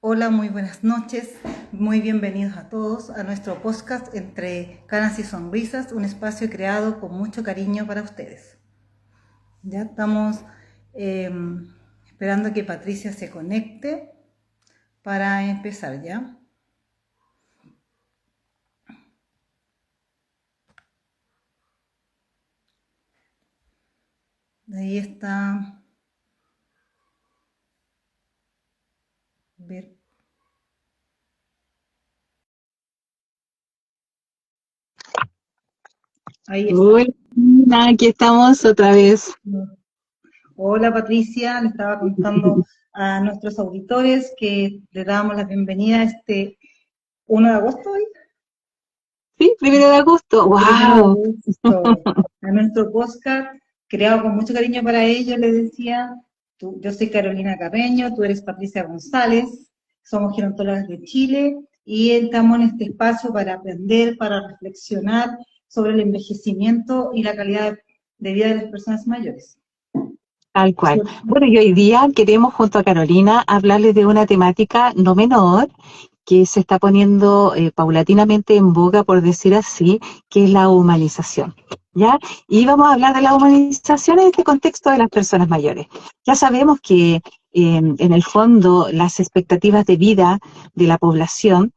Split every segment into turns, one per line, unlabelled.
Hola, muy buenas noches, muy bienvenidos a todos a nuestro podcast Entre Canas y Sonrisas, un espacio creado con mucho cariño para ustedes. Ya estamos eh, esperando que Patricia se conecte para empezar ya. Ahí está. Ver. Ahí está.
Hola, aquí estamos otra vez.
Hola Patricia, le estaba contando a nuestros auditores que le damos la bienvenida a este 1 de agosto hoy.
Sí, 1 de agosto.
Primero de
¡Wow!
agosto, a nuestro podcast, creado con mucho cariño para ellos, les decía, yo soy Carolina Carreño, tú eres Patricia González, somos gerontólogas de Chile y estamos en este espacio para aprender, para reflexionar sobre el envejecimiento y la calidad de vida de las personas mayores.
Tal cual. Bueno, y hoy día queremos junto a Carolina hablarles de una temática no menor que se está poniendo paulatinamente en boga, por decir así, que es la humanización. ¿Ya? Y vamos a hablar de la humanización en este contexto de las personas mayores. Ya sabemos que en el fondo las expectativas de vida de la población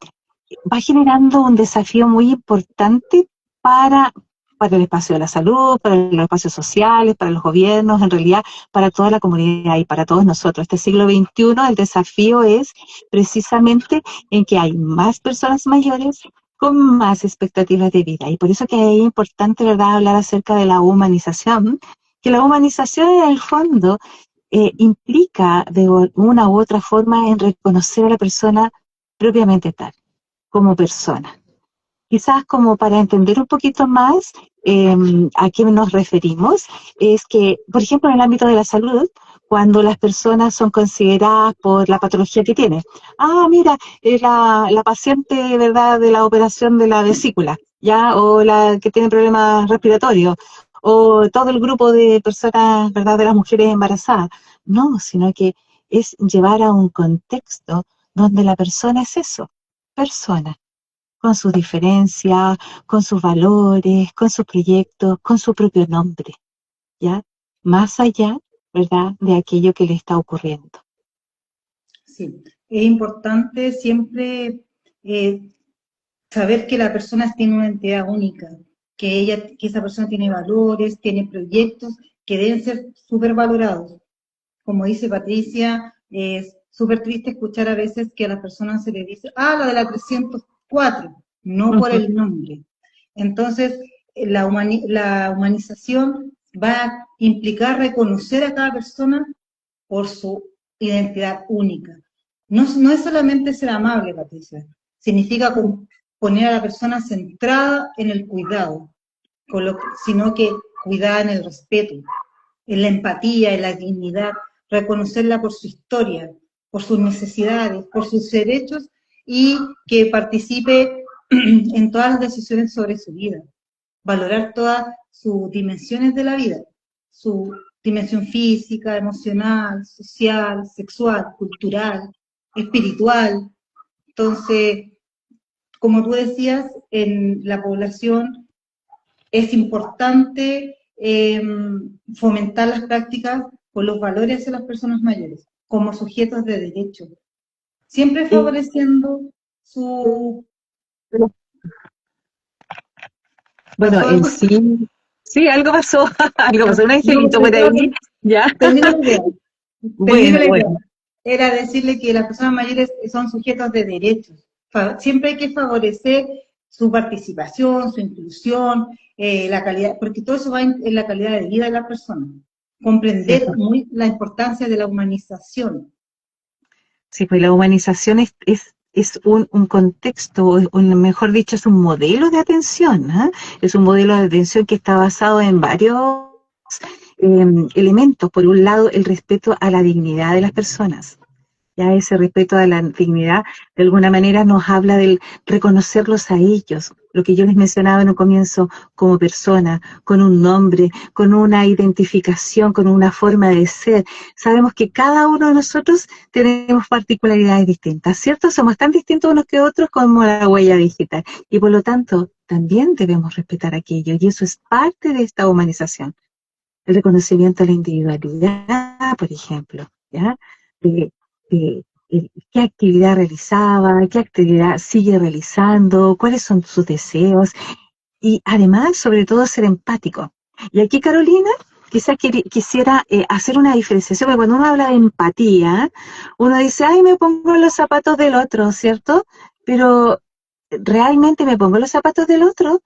va generando un desafío muy importante para, para el espacio de la salud, para los espacios sociales, para los gobiernos, en realidad para toda la comunidad y para todos nosotros. Este siglo XXI, el desafío es precisamente en que hay más personas mayores con más expectativas de vida. Y por eso que es importante, ¿verdad?, hablar acerca de la humanización, que la humanización en el fondo implica de una u otra forma en reconocer a la persona propiamente tal como persona. Quizás como para entender un poquito más a qué nos referimos, es que, por ejemplo, en el ámbito de la salud, cuando las personas son consideradas por la patología que tienen. Ah, mira, la paciente, ¿verdad?, de la operación de la vesícula, ¿ya? O la que tiene problemas respiratorios, o todo el grupo de personas, ¿verdad?, de las mujeres embarazadas. No, sino que es llevar a un contexto donde la persona es eso, persona, con sus diferencias, con sus valores, con sus proyectos, con su propio nombre, ¿ya? Más allá, ¿verdad?, de aquello que le está ocurriendo.
Sí, es importante siempre eh, saber que la persona tiene una entidad única, que esa persona tiene valores, tiene proyectos que deben ser súper valorados. Como dice Patricia, es súper triste escuchar a veces que a las personas se les dice, ah, la de la 304, no por
Ujú.
el nombre. Entonces, la humanización va a implicar reconocer a cada persona por su identidad única. No es solamente ser amable, Patricia, significa poner a la persona centrada en el cuidado, sino que cuidada en el respeto, en la empatía, en la dignidad, reconocerla por su historia, por sus necesidades, por sus derechos y que participe en todas las decisiones sobre su vida. Valorar todas sus dimensiones de la vida, su dimensión física, emocional, social, sexual, cultural, espiritual. Entonces, como tú decías, en la población es importante fomentar las prácticas con los valores hacia las personas mayores, como sujetos de derecho, siempre
Y,
favoreciendo su...
bueno,
¿Pasó
en
algo?
sí, sí, algo pasó, algo pasó, un
No,
angelito
te
por
estaba
ahí, ¿ya?
termino la idea. Termino
Bueno,
la idea.
bueno.
Era decirle que las personas mayores son sujetos de derechos. Siempre hay que favorecer su participación, su inclusión, la calidad, porque todo eso va en la calidad de vida de la persona.
Sí,
Comprender muy la importancia de la humanización.
sí, pues la humanización es un contexto, mejor dicho, es un modelo de atención, ¿eh? Es un modelo de atención que está basado en varios elementos. Por un lado, el respeto a la dignidad de las personas, Ya ese respeto a la dignidad, de alguna manera nos habla del reconocerlos a ellos, lo que yo les mencionaba en un comienzo, como persona, con un nombre, con una identificación, con una forma de ser. Sabemos que cada uno de nosotros tenemos particularidades distintas, ¿cierto? Somos tan distintos unos que otros como la huella digital. Y por lo tanto, también debemos respetar aquello, y eso es parte de esta humanización. El reconocimiento de la individualidad, por ejemplo, ¿ya? De, qué actividad realizaba, qué actividad sigue realizando, cuáles son sus deseos, y además, sobre todo, ser empático. Y aquí, Carolina, quizás quisiera hacer una diferenciación, porque cuando uno habla de empatía, uno dice, ay, me pongo en los zapatos del otro, ¿cierto? Pero, ¿realmente me pongo en los zapatos del otro?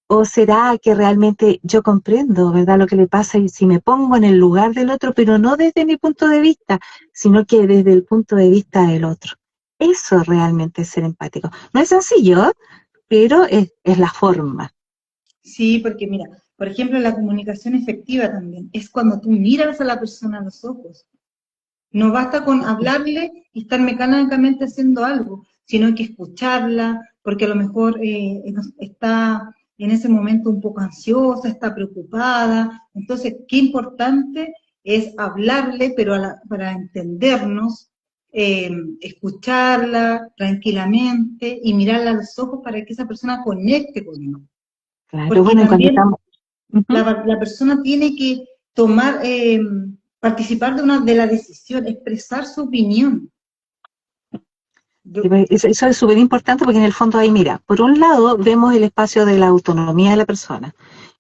¿O será que realmente yo comprendo, verdad, lo que le pasa y si me pongo en el lugar del otro, pero no desde mi punto de vista, sino que desde el punto de vista del otro? Eso realmente es ser empático. No es sencillo, pero es la forma.
Sí, porque mira, por ejemplo, la comunicación efectiva también es cuando tú miras a la persona a los ojos. No basta con hablarle y estar mecánicamente haciendo algo, sino hay que escucharla, porque a lo mejor está en ese momento un poco ansiosa, está preocupada. Entonces, qué importante es hablarle, pero para entendernos, escucharla tranquilamente y mirarla a los ojos para que esa persona conecte con uno.
Claro,
Porque
bueno, y cuando
también
estamos... Ujú.
la persona tiene que tomar, participar de la decisión, expresar su opinión.
Sí,
Yo-
pues, eso es súper importante porque en el fondo ahí, mira, por un lado vemos el espacio de la autonomía de la persona,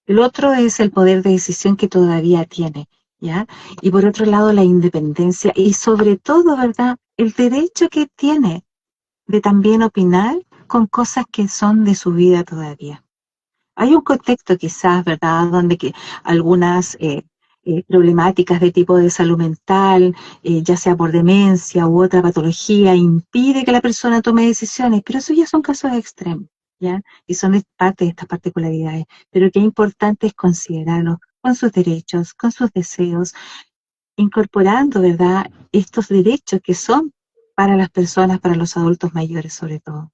el otro es el poder de decisión que todavía tiene, ¿ya? Y por otro lado la independencia y sobre todo, ¿verdad? El derecho que tiene de también opinar con cosas que son de su vida todavía. Hay un contexto quizás, ¿verdad?, donde que algunas problemáticas de tipo de salud mental, ya sea por demencia u otra patología, impide que la persona tome decisiones, pero eso ya son casos extremos, ¿ya? Y son parte de estas particularidades. Pero qué importante es considerarlos con sus derechos, con sus deseos, incorporando, ¿verdad?, estos derechos que son para las personas, para los adultos mayores sobre todo.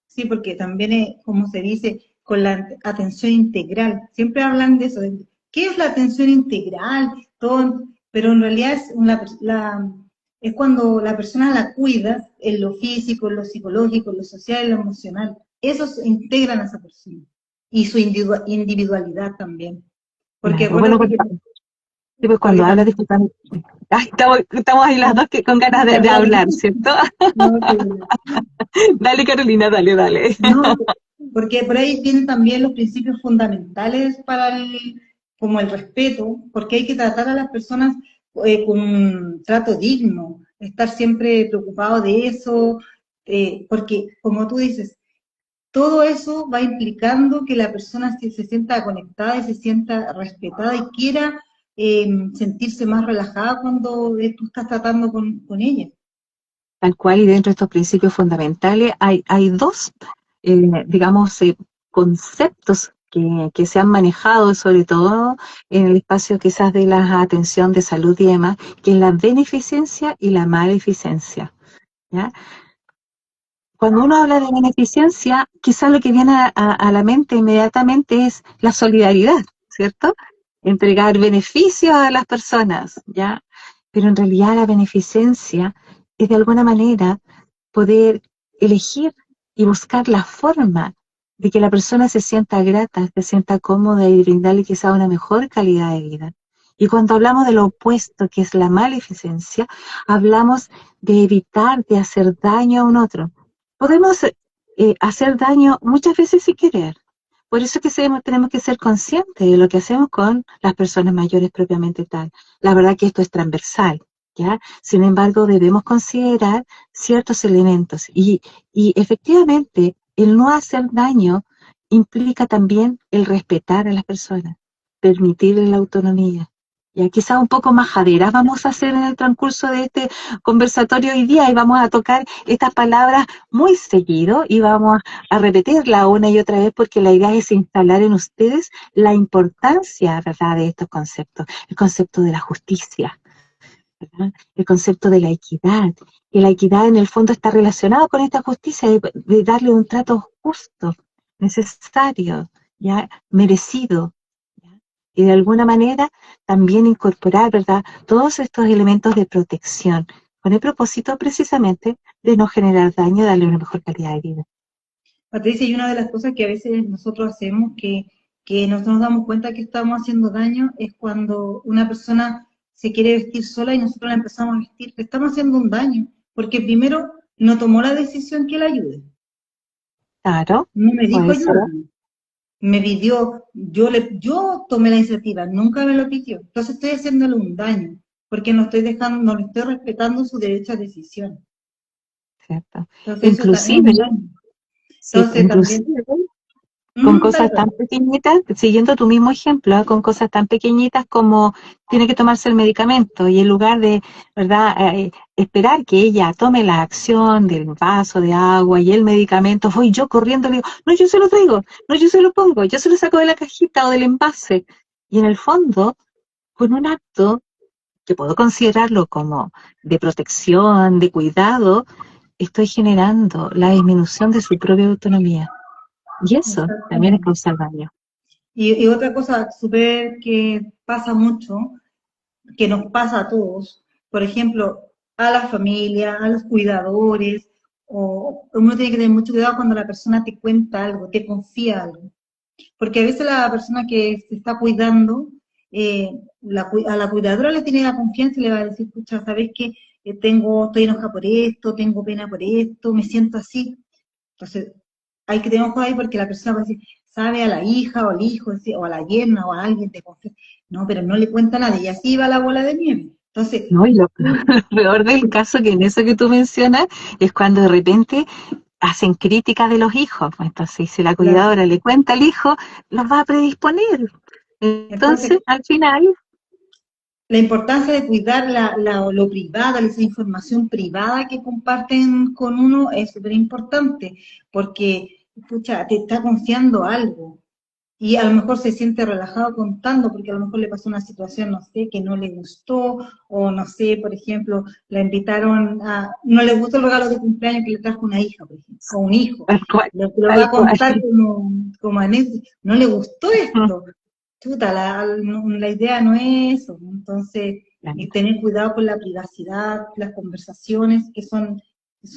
sí, porque también es, como se dice, con la atención integral. Siempre hablan de eso, de qué es la atención integral, todo, pero en realidad es cuando la persona la cuida en lo físico, en lo psicológico, en lo social, en lo emocional. Esos integran a esa persona y su individualidad también. Porque
Claro, bueno,
acuérdate que,
sí, pues
porque
cuando hablas,
también,
disculpa, ay, estamos ahí las dos con ganas
de
de
hablar,
hablar, ¿cierto?
no, sí,
Dale, Carolina, dale, dale.
no, porque por ahí tienen también los principios fundamentales como el respeto, porque hay que tratar a las personas con un trato digno, estar siempre preocupado de eso, porque como tú dices, todo eso va implicando que la persona se sienta conectada y se sienta respetada y quiera sentirse más relajada cuando tú estás tratando con ella.
Tal cual, y dentro de estos principios fundamentales hay dos, digamos, conceptos que se han manejado, sobre todo en el espacio quizás de la atención de salud y demás, que es la beneficencia y la maleficencia, ¿ya? Cuando uno habla de beneficencia, quizás lo que viene a la mente inmediatamente es la solidaridad, ¿cierto? Entregar beneficios a las personas, ¿ya? Pero en realidad la beneficencia es de alguna manera poder elegir y buscar la forma de que la persona se sienta grata, se sienta cómoda y brindarle quizá una mejor calidad de vida. Y cuando hablamos de lo opuesto, que es la maleficencia, hablamos de evitar de hacer daño a un otro. Podemos hacer daño muchas veces sin querer. Por eso que tenemos que ser conscientes de lo que hacemos con las personas mayores propiamente tal. La verdad que esto es transversal, ¿ya? Sin embargo, debemos considerar ciertos elementos y efectivamente el no hacer daño implica también el respetar a las personas, permitirles la autonomía. Ya quizás un poco majadera vamos a hacer en el transcurso de este conversatorio hoy día y vamos a tocar estas palabras muy seguido y vamos a repetirla una y otra vez porque la idea es instalar en ustedes la importancia, ¿verdad?, de estos conceptos. El concepto de la justicia, ¿verdad? El concepto de la equidad, que la equidad en el fondo está relacionada con esta justicia de darle un trato justo, necesario, ya merecido, ¿ya? Y de alguna manera también incorporar, ¿verdad?, todos estos elementos de protección, con el propósito precisamente de no generar daño, darle una mejor calidad de vida.
Patricia, y una de las cosas que a veces nosotros hacemos que no nos damos cuenta que estamos haciendo daño es cuando una persona se quiere vestir sola y nosotros la empezamos a vestir, le estamos haciendo un daño, porque primero no tomó la decisión que la ayude,
Claro,
no me dijo
puede ser.
ayúdame, me pidió, yo tomé la iniciativa, nunca me lo pidió, entonces estoy haciéndole un daño, porque no estoy dejando, no le estoy respetando su derecho a decisión,
¿Cierto?
entonces eso también es
Inclusive,
un daño,
sí,
entonces también,
inclusive con
dale,
cosas tan
dale.
pequeñitas, siguiendo tu mismo ejemplo, con cosas tan pequeñitas como tiene que tomarse el medicamento y en lugar de, ¿verdad?, esperar que ella tome la acción del vaso de agua y el medicamento, voy yo corriendo y le digo, no, yo se lo traigo, no, yo se lo pongo, yo se lo saco de la cajita o del envase. Y en el fondo, con un acto que puedo considerarlo como de protección, de cuidado, estoy generando la disminución de su propia autonomía. Y eso también es
Exactamente.
causar daño.
Y otra cosa súper que pasa mucho, que nos pasa a todos, por ejemplo, a la familia, a los cuidadores, o uno tiene que tener mucho cuidado cuando la persona te cuenta algo, te confía algo. Porque a veces la persona que se está cuidando, a la cuidadora le tiene la confianza y le va a decir, pucha, ¿sabes qué? Estoy enojada por esto, tengo pena por esto, me siento así. Entonces, hay que tener ojo ahí porque la persona va a decir, sabe a la hija o al hijo, o a la yerna o a alguien de confianza. No, pero no le cuenta a nadie. Y así va la bola de nieve. Entonces,
¿No? Y lo, lo peor del caso que en eso que tú mencionas es cuando de repente hacen crítica de los hijos. Entonces, si la
claro,
cuidadora le cuenta al hijo, los va a predisponer.
entonces
Entonces, al final,
la importancia de cuidar lo privado, esa información privada que comparten con uno es súper importante, porque, escucha, te está confiando algo y a lo mejor se siente relajado contando, porque a lo mejor le pasó una situación, no sé, que no le gustó, o no sé, por ejemplo, la invitaron no le gustó el regalo de cumpleaños que le trajo una hija, por ejemplo, o un hijo,
tal cual,
lo va
tal
a
cual.
contar como anécdota, no le gustó esto, chuta, la idea no es eso, entonces, y tener cuidado con la privacidad, las conversaciones que son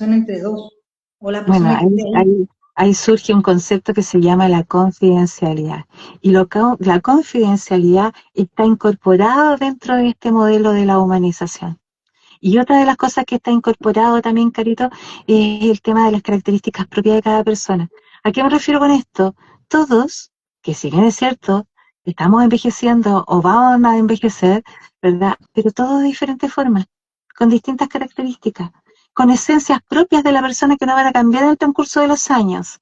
entre dos, o la
Bueno,
persona que esté ahí.
ahí surge un concepto que se llama la confidencialidad. Y la confidencialidad está incorporado dentro de este modelo de la humanización. Y otra de las cosas que está incorporado también, Carito, es el tema de las características propias de cada persona. ¿A qué me refiero con esto? Todos, que si bien es cierto, estamos envejeciendo o vamos a envejecer, ¿verdad? Pero todos de diferentes formas, con distintas características, con esencias propias de la persona que no van a cambiar en el transcurso de los años.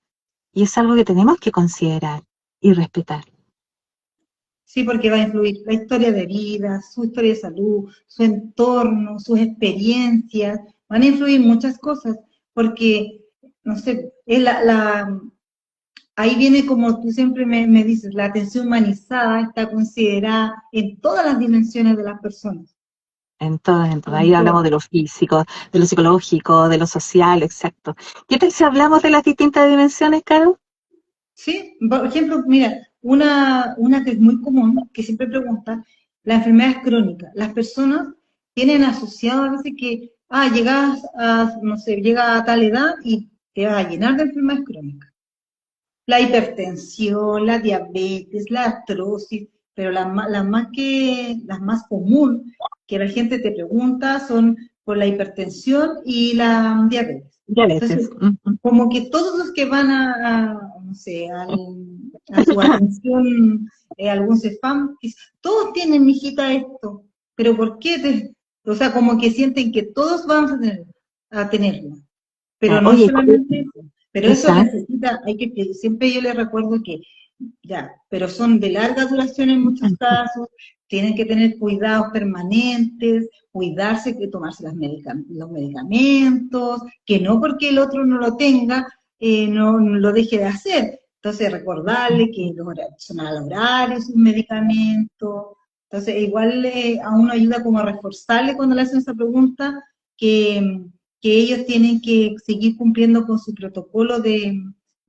Y es algo que tenemos que considerar y respetar.
Sí, porque va a influir la historia de vida, su historia de salud, su entorno, sus experiencias, van a influir muchas cosas, porque, no sé, ahí viene como tú siempre me dices, la atención humanizada está considerada en todas las dimensiones de las personas,
En todas, en todas.
en
Ahí hablamos
todas.
de lo físico, de lo psicológico, de lo social, exacto. ¿Qué tal si hablamos de las distintas dimensiones, Caro?
Sí, por ejemplo, mira, una que es muy común, que siempre pregunta, la enfermedad es crónica. Las personas tienen asociado a veces que, llegas a, no sé, llega a tal edad y te vas a llenar de enfermedades crónicas. La hipertensión, la diabetes, la artrosis, pero las más común que la gente te pregunta son por la hipertensión y la diabetes.
Diabetes.
Entonces, como que todos los que van no sé, a su atención, algún CEFAM, todos tienen, mijita, esto, pero ¿por qué? O sea, como que sienten que todos vamos a tenerlo, pero no es
Oye,
solamente eso, pero eso
exacto.
necesita, siempre yo les recuerdo que, ya, pero son de larga duración en muchos casos, tienen que tener cuidados permanentes, cuidarse, que tomarse los medicamentos, que no porque el otro no lo tenga, no lo deje de hacer. Entonces recordarle que son al horario sus medicamentos, Entonces, igual a uno ayuda como a reforzarle cuando le hacen esa pregunta que ellos tienen que seguir cumpliendo con su protocolo de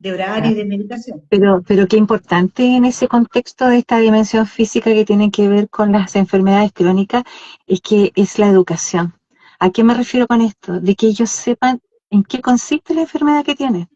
horario y de medicación.
Pero qué importante en ese contexto de esta dimensión física que tiene que ver con las enfermedades crónicas es que es la educación. ¿A qué me refiero con esto? De que ellos sepan en qué consiste la enfermedad que tienen.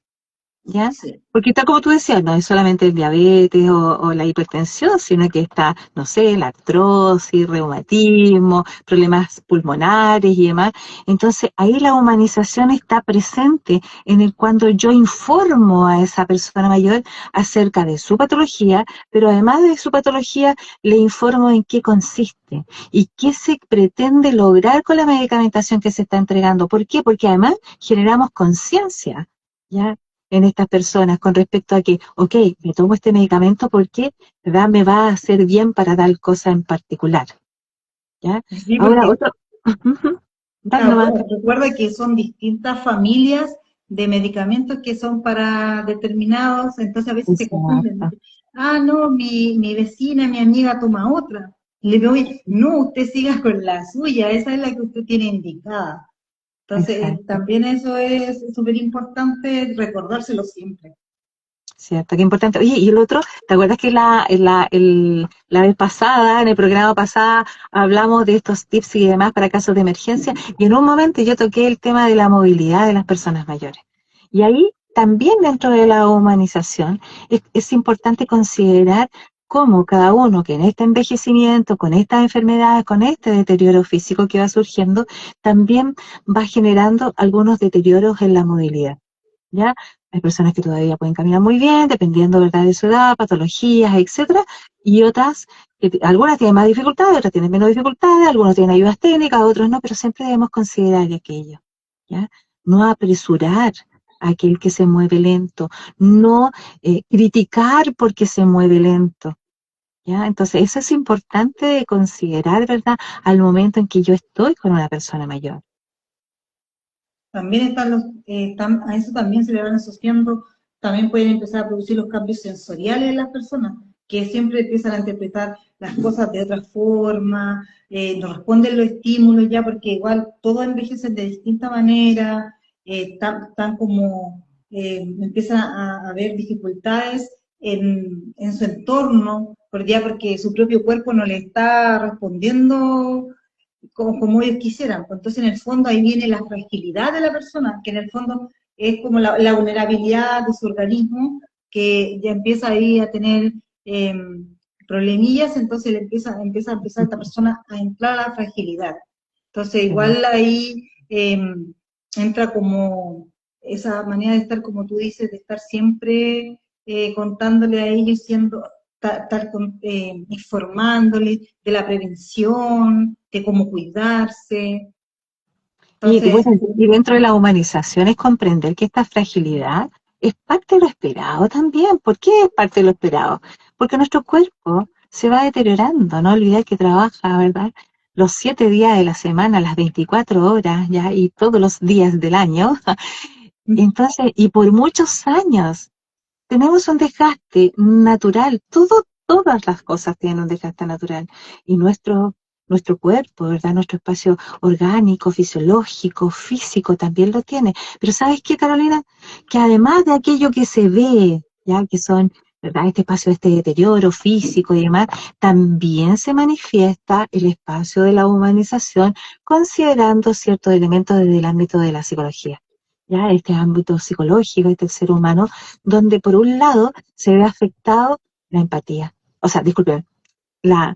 ¿Ya?
Sí.
Porque está como tú decías, no es solamente el diabetes o la hipertensión, sino que está, no sé, la artrosis, reumatismo, problemas pulmonares y demás. Entonces, ahí la humanización está presente en el cuando yo informo a esa persona mayor acerca de su patología, pero además de su patología, le informo en qué consiste y qué se pretende lograr con la medicamentación que se está entregando. ¿Por qué? Porque además generamos conciencia, ¿ya? En estas personas con respecto a que, ok, me tomo este medicamento porque, ¿verdad?, me va a hacer bien para tal cosa en particular, ¿ya?
Sí,
Ahora,
porque
otro, dale nomás.
recuerda que son distintas familias de medicamentos que son para determinados, entonces a veces se confunden.
Exacto,
Ah, no, mi vecina, mi amiga toma otra. Le digo, oye, no, usted siga con la suya, esa es la que usted tiene indicada. Entonces,
exacto.
también eso es súper importante recordárselo siempre.
Cierto, qué importante. Oye, y el otro, ¿te acuerdas que la vez pasada, en el programa pasada, hablamos de estos tips y demás para casos de emergencia? Y en un momento yo toqué el tema de la movilidad de las personas mayores. Y ahí también dentro de la humanización es importante considerar cómo cada uno que en este envejecimiento, con estas enfermedades, con este deterioro físico que va surgiendo, también va generando algunos deterioros en la movilidad. ¿Ya? Hay personas que todavía pueden caminar muy bien, dependiendo, ¿verdad?, de su edad, patologías, etcétera, y otras, algunas tienen más dificultades, otras tienen menos dificultades, algunos tienen ayudas técnicas, otros no, pero siempre debemos considerar aquello, ¿ya? No apresurar a aquel que se mueve lento, no criticar porque se mueve lento, ¿ya? Entonces, eso es importante de considerar, ¿verdad?, al momento en que yo estoy con una persona mayor.
También están a eso también se le van asociando, también pueden empezar a producir los cambios sensoriales en las personas, que siempre empiezan a interpretar las cosas de otra forma, no responden los estímulos ya, porque igual todos envejecen de distinta manera, tan como empiezan a haber dificultades en su entorno, porque su propio cuerpo no le está respondiendo como ellos quisieran. Pues entonces, en el fondo, ahí viene la fragilidad de la persona, que en el fondo es como la vulnerabilidad de su organismo, que ya empieza ahí a tener eh, problemillas, entonces empieza a empezar esta persona a entrar a la fragilidad. Entonces,
Sí.
igual ahí entra como esa manera de estar, como tú dices, de estar siempre contándole a ellos, informándole de la prevención, de cómo cuidarse. Entonces,
Bueno, y dentro de la humanización es comprender que esta fragilidad es parte de lo esperado también. ¿Por qué es parte de lo esperado? Porque nuestro cuerpo se va deteriorando, no olvidar que trabaja, ¿verdad?, los 7 días de la semana, las 24 horas, ya, y todos los días del año. Entonces, y por muchos años, tenemos un desgaste natural, todas las cosas tienen un desgaste natural. Y nuestro cuerpo, ¿verdad? Nuestro espacio orgánico, fisiológico, físico también lo tiene. Pero ¿sabes qué, Carolina? Que además de aquello que se ve, ya que son, ¿verdad?, este espacio, este deterioro físico y demás, también se manifiesta el espacio de la humanización considerando ciertos elementos desde el ámbito de la psicología. Ya, este ámbito psicológico, este ser humano, donde por un lado se ve afectado la empatía, o sea, disculpen, la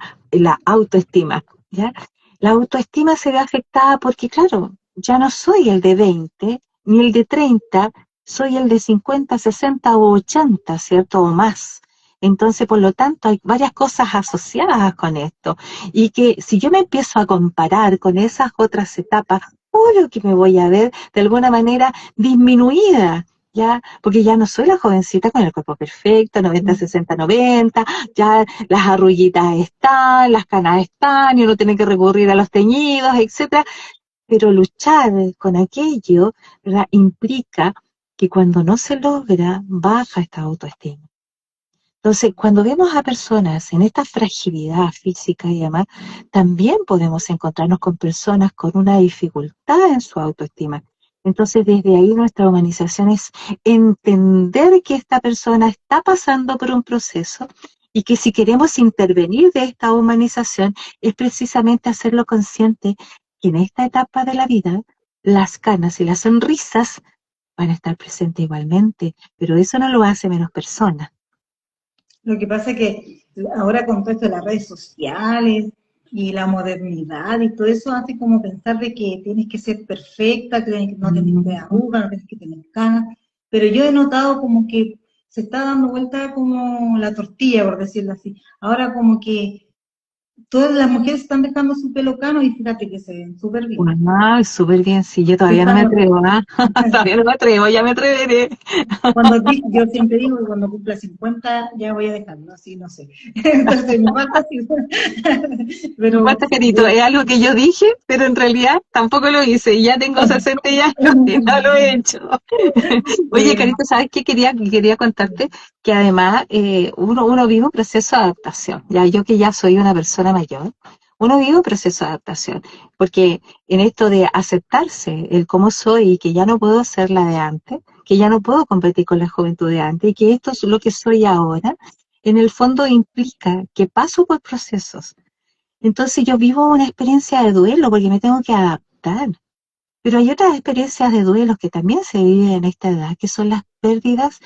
autoestima, ¿ya? La autoestima se ve afectada porque, claro, ya no soy el de 20 ni el de 30, soy el de 50, 60 o 80, ¿cierto? O más. Entonces, por lo tanto, hay varias cosas asociadas con esto. Y que si yo me empiezo a comparar con esas otras etapas, obvio que me voy a ver de alguna manera disminuida, ¿ya? Porque ya no soy la jovencita con el cuerpo perfecto, 90, 60, 90, ya las arruguitas están, las canas están, y uno tiene que recurrir a los teñidos, etcétera. Pero luchar con aquello, ¿verdad?, implica que cuando no se logra, baja esta autoestima. Entonces, cuando vemos a personas en esta fragilidad física y demás, también podemos encontrarnos con personas con una dificultad en su autoestima. Entonces, desde ahí nuestra humanización es entender que esta persona está pasando por un proceso y que si queremos intervenir de esta humanización es precisamente hacerlo consciente que en esta etapa de la vida las canas y las sonrisas van a estar presentes igualmente, pero eso no lo hace menos persona.
Lo que pasa es que ahora con todo esto de las redes sociales y la modernidad y todo eso hace como pensar de que tienes que ser perfecta, que no tienes que tener arrugas, no tienes que tener canas, pero yo he notado como que se está dando vuelta como la tortilla, por decirlo así. Ahora como que todas las mujeres están dejando su pelo cano y fíjate que se ven súper bien.
Ah, súper bien, sí, yo
Se
todavía no me
están
atrevo, ¿ah? Todavía no me atrevo, ya me atreveré.
yo siempre digo que cuando cumpla 50 ya voy a dejarlo, así no sé. Entonces me falta así. Pero
Cuánto, Carito, es algo que yo dije, pero en realidad tampoco lo hice, y ya tengo 60 años y no lo he hecho. Oye,
bueno,
Carito, ¿sabes qué? Quería contarte que además uno vive un proceso de adaptación. Ya yo que ya soy una persona mayor, uno vive un proceso de adaptación, porque en esto de aceptarse el cómo soy y que ya no puedo ser la de antes, que ya no puedo competir con la juventud de antes y que esto es lo que soy ahora, en el fondo implica que paso por procesos. Entonces yo vivo una experiencia de duelo porque me tengo que adaptar. Pero hay otras experiencias de duelos que también se viven en esta edad, que son las pérdidas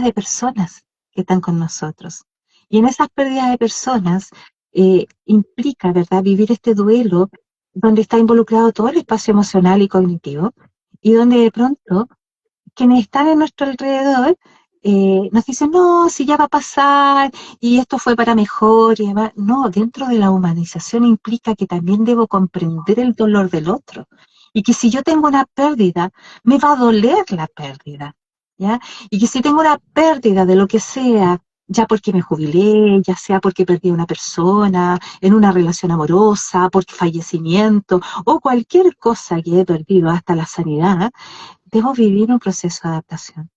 de personas que están con nosotros. Y en esas pérdidas de personas implica, ¿verdad?, vivir este duelo donde está involucrado todo el espacio emocional y cognitivo y donde de pronto quienes están en nuestro alrededor nos dicen, no, si ya va a pasar y esto fue para mejor y demás. No, dentro de la humanización implica que también debo comprender el dolor del otro y que si yo tengo una pérdida, me va a doler la pérdida, ¿ya? Y que si tengo una pérdida de lo que sea, ya porque me jubilé, ya sea porque perdí a una persona, en una relación amorosa, por fallecimiento o cualquier cosa que he perdido, hasta la sanidad, debo vivir un proceso de adaptación.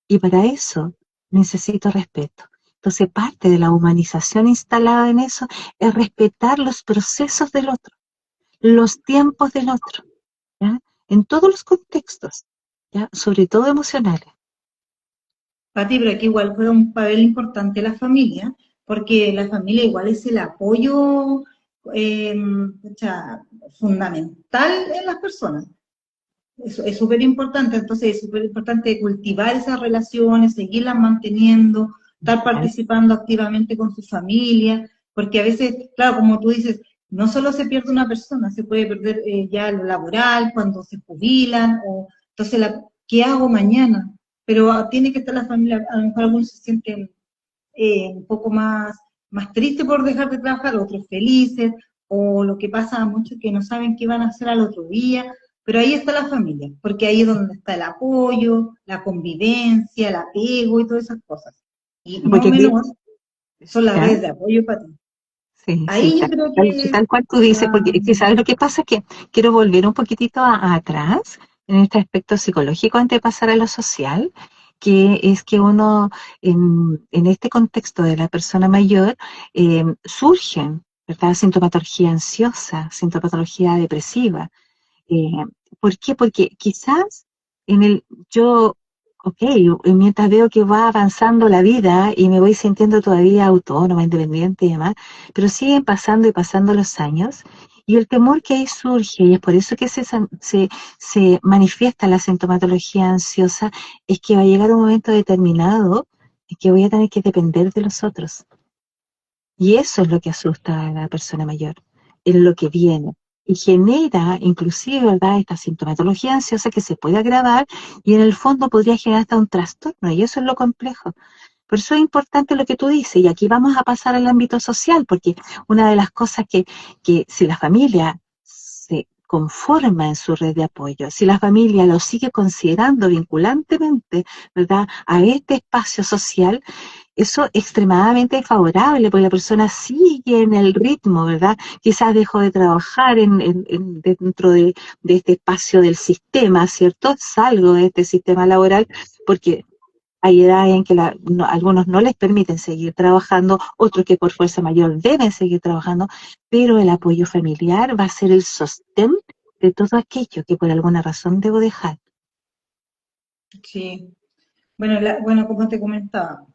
Y para eso necesito respeto. Entonces, parte de la humanización instalada en eso es respetar los procesos del otro, los tiempos del otro, ¿ya? En todos los contextos, ¿ya? Sobre todo emocionales.
Pati, pero aquí igual juega un papel importante la familia, porque la familia igual es el apoyo eh, pucha, fundamental en las personas. Eso es súper importante, entonces es súper importante cultivar esas relaciones, seguirlas manteniendo, estar participando activamente con su familia, porque a veces, claro, como tú dices, no solo se pierde una persona, se puede perder ya lo laboral, cuando se jubilan, o entonces, ¿qué hago mañana? Pero tiene que estar la familia, a lo mejor algunos se sienten un poco más tristes por dejar de trabajar, otros felices, o lo que pasa a muchos que no saben qué van a hacer al otro día, pero ahí está la familia, porque ahí es donde está el apoyo, la convivencia, el apego y todas esas cosas. Y no
Porque aquí,
menos son las
¿ya?
redes de apoyo para ti.
Sí, sí,
Ahí yo creo que
tal cual tú dices,
ah,
porque es que sabes lo que pasa es que quiero volver un poquitito atrás en este aspecto psicológico antes de pasar a lo social, que es que uno en este contexto de la persona mayor surgen, ¿verdad? Sintomatología ansiosa, sintomatología depresiva. Eh, ¿Por qué? Porque quizás en el yo, ok, mientras veo que va avanzando la vida y me voy sintiendo todavía autónoma, independiente y demás, pero siguen pasando y pasando los años y el temor que ahí surge, y es por eso que se manifiesta la sintomatología ansiosa, es que va a llegar un momento determinado en que voy a tener que depender de los otros. Y eso es lo que asusta a la persona mayor, en lo que viene. Y genera, inclusive, ¿verdad?, esta sintomatología ansiosa que se puede agravar y en el fondo podría generar hasta un trastorno, y eso es lo complejo. Por eso es importante lo que tú dices, y aquí vamos a pasar al ámbito social, porque una de las cosas que si la familia se conforma en su red de apoyo, si la familia lo sigue considerando vinculantemente, ¿verdad?, a este espacio social, eso es extremadamente favorable, porque la persona sigue en el ritmo, ¿verdad? Quizás dejó de trabajar dentro de este espacio del sistema, ¿cierto? Salgo de este sistema laboral porque hay edades en que algunos no les permiten seguir trabajando, otros que por fuerza mayor deben seguir trabajando, pero el apoyo familiar va a ser el sostén de todo aquello que por alguna razón debo dejar.
Sí. Bueno, bueno, como te comentaba,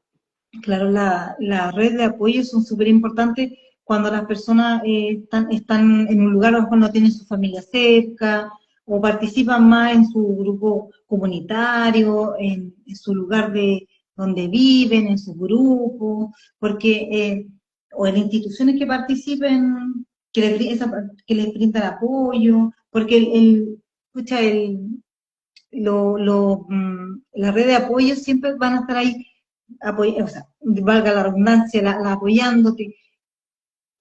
claro, la red de apoyo son súper importantes cuando las personas están en un lugar, a lo mejor no tienen su familia cerca, o participan más en su grupo comunitario, en su lugar de donde viven, en su grupo, porque, o en instituciones que participen, que les brindan apoyo, porque pucha, la red de apoyo siempre van a estar ahí, o sea, valga la redundancia, apoyándote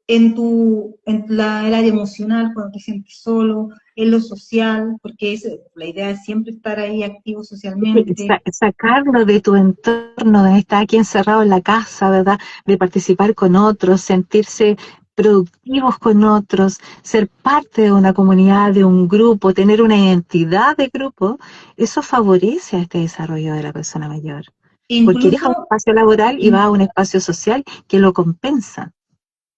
el área emocional, cuando te sientes solo, en lo social, porque la idea es siempre estar ahí activo socialmente.
Sacarlo de tu entorno, de estar aquí encerrado en la casa, ¿verdad? De participar con otros, sentirse productivos con otros, ser parte de una comunidad, de un grupo, tener una identidad de grupo, eso favorece a este desarrollo de la persona mayor, porque deja un
Incluso,
espacio laboral y va a un espacio social que lo compensa.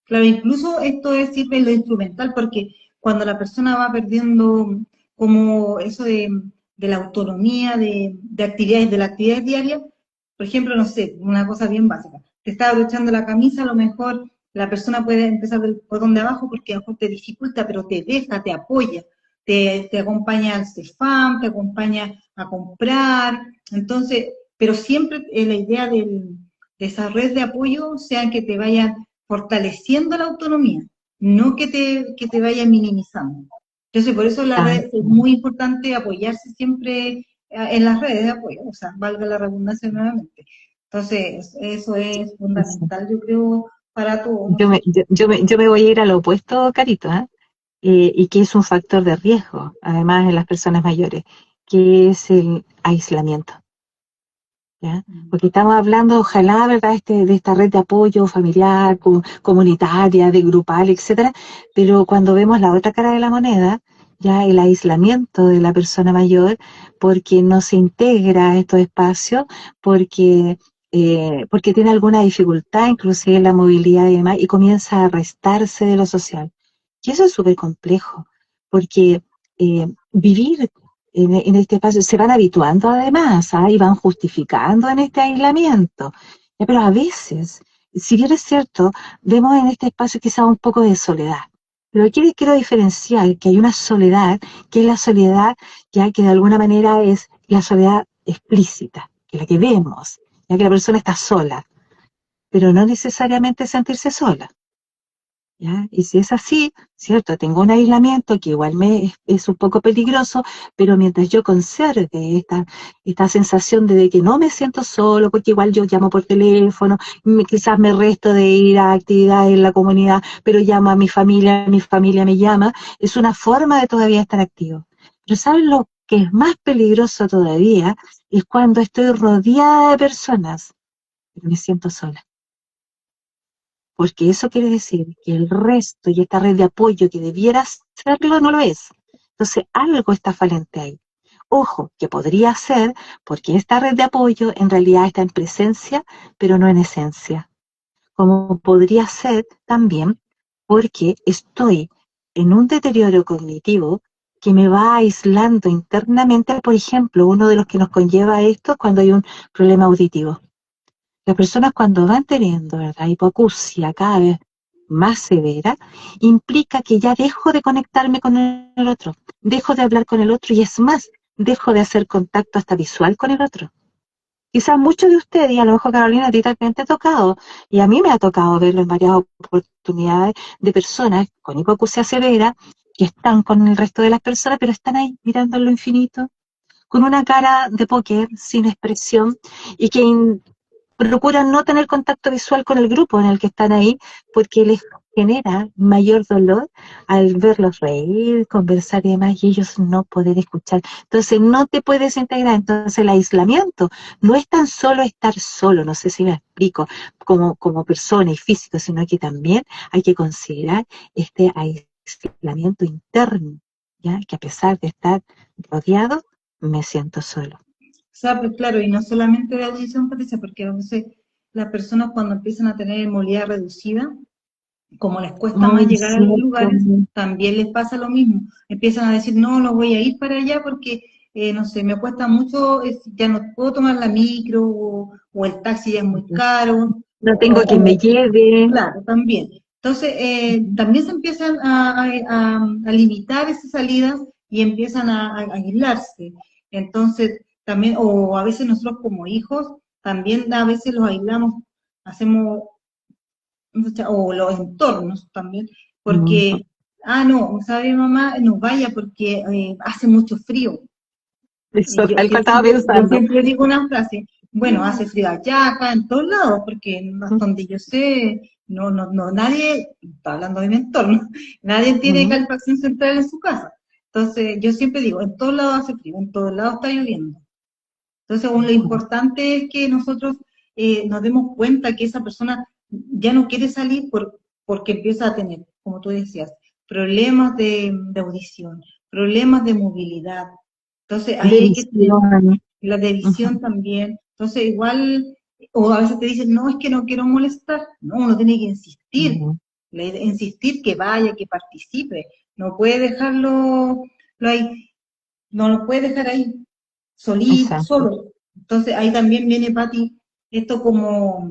claro, incluso esto sirve en lo instrumental, porque cuando la persona va perdiendo como eso de la autonomía de actividades, de la actividad diaria, por ejemplo, no sé, una cosa bien básica, te está abrochando la camisa, a lo mejor la persona puede empezar del botón de abajo porque a lo mejor te dificulta, pero te deja, te apoya, te acompaña al CEFAM, te acompaña a comprar, entonces, pero siempre la idea de esa red de apoyo sea que te vayan fortaleciendo la autonomía, no que te vaya minimizando. Entonces, por eso la
Ah,
red es muy importante apoyarse siempre en las redes de apoyo, o sea, valga la redundancia nuevamente. Entonces, eso es
eso.
fundamental, yo creo, para todos
Yo me,
nosotros.
yo me voy a ir al opuesto, Carito, ¿eh? Y que es un factor de riesgo, además en las personas mayores, que es el aislamiento. ¿Ya? Porque estamos hablando, ojalá, ¿verdad?, de esta red de apoyo familiar, comunitaria, de grupal, etcétera, pero cuando vemos la otra cara de la moneda, ya el aislamiento de la persona mayor, porque no se integra a estos espacios, porque tiene alguna dificultad, inclusive en la movilidad y demás, y comienza a restarse de lo social. Y eso es súper complejo, porque vivir en este espacio, se van habituando además, ¿ah? Y van justificando en este aislamiento. Ya, pero a veces, si bien es cierto, vemos en este espacio quizá un poco de soledad. Pero aquí quiero diferenciar que hay una soledad, que es la soledad ya que de alguna manera es la soledad explícita, que es la que vemos, ya que la persona está sola, pero no necesariamente sentirse sola. ¿Ya? Y si es así, cierto, tengo un aislamiento que igual es un poco peligroso, pero mientras yo conserve esta sensación de que no me siento solo, porque igual yo llamo por teléfono, quizás me resto de ir a actividades en la comunidad, pero llamo a mi familia me llama, es una forma de todavía estar activo. Pero ¿saben lo que es más peligroso todavía? Es cuando estoy rodeada de personas, pero me siento sola. Porque eso quiere decir que el resto y esta red de apoyo que debiera serlo no lo es. Entonces, algo está falente ahí. Ojo, que podría ser porque esta red de apoyo en realidad está en presencia, pero no en esencia. Como podría ser también porque estoy en un deterioro cognitivo que me va aislando internamente. Por ejemplo, uno de los que nos conlleva esto es cuando hay un problema auditivo. Las personas cuando van teniendo, ¿verdad?, hipoacusia cada vez más severa, implica que ya dejo de conectarme con el otro, dejo de hablar con el otro y es más, dejo de hacer contacto hasta visual con el otro. Quizás muchos de ustedes, y a lo mejor Carolina, a ti también te ha tocado, y a mí me ha tocado verlo en varias oportunidades de personas con hipoacusia severa que están con el resto de las personas, pero están ahí mirando en lo infinito, con una cara de póker, sin expresión, y que procuran no tener contacto visual con el grupo en el que están ahí porque les genera mayor dolor al verlos reír, conversar y demás, y ellos no poder escuchar. Entonces no te puedes integrar. Entonces el aislamiento no es tan solo estar solo, no sé si me explico, como persona y físico, sino que también hay que considerar este aislamiento interno, ¿ya? Que a pesar de estar rodeado, me siento solo.
sea, pues claro, y no solamente de audición, Patricia, porque a veces las personas cuando empiezan a tener movilidad reducida, como les cuesta más
Muy
llegar a los
cierto.
lugares, también les pasa lo mismo. Empiezan a decir, no, no voy a ir para allá porque, no sé, me cuesta mucho, ya no puedo tomar la micro o el taxi ya es muy caro,
No tengo quien me lleve.
claro, también. Entonces, también se empiezan a limitar esas salidas y empiezan a aislarse. Entonces, también, o a veces nosotros como hijos, también a veces los aislamos, hacemos o los entornos también,
Mm.
porque, no, ¿sabe mamá? No vaya porque hace mucho frío.
Eso,
Y
tal cual estaba
yo
pensando.
siempre digo una frase, bueno, hace frío allá, acá, en todos lados, porque hasta donde yo sé, no, nadie, está hablando de mi entorno, nadie tiene
Mm.
calefacción central en su casa. Entonces, yo siempre digo, en todos lados hace frío, en todos lados está lloviendo. Entonces, lo importante es que nosotros nos demos cuenta que esa persona ya no quiere salir porque empieza a tener, como tú decías, problemas de audición, problemas de movilidad. Entonces, ahí
De
hay que tener
visión.
la de
Ujú.
visión también. Entonces, igual, o a veces te dicen, no, es que no quiero molestar. No, uno tiene que insistir,
Mm.
insistir que vaya, que participe. No puede dejarlo ahí, no lo puede dejar ahí solito,
Exacto.
solo. Entonces ahí también viene, Pati, esto como,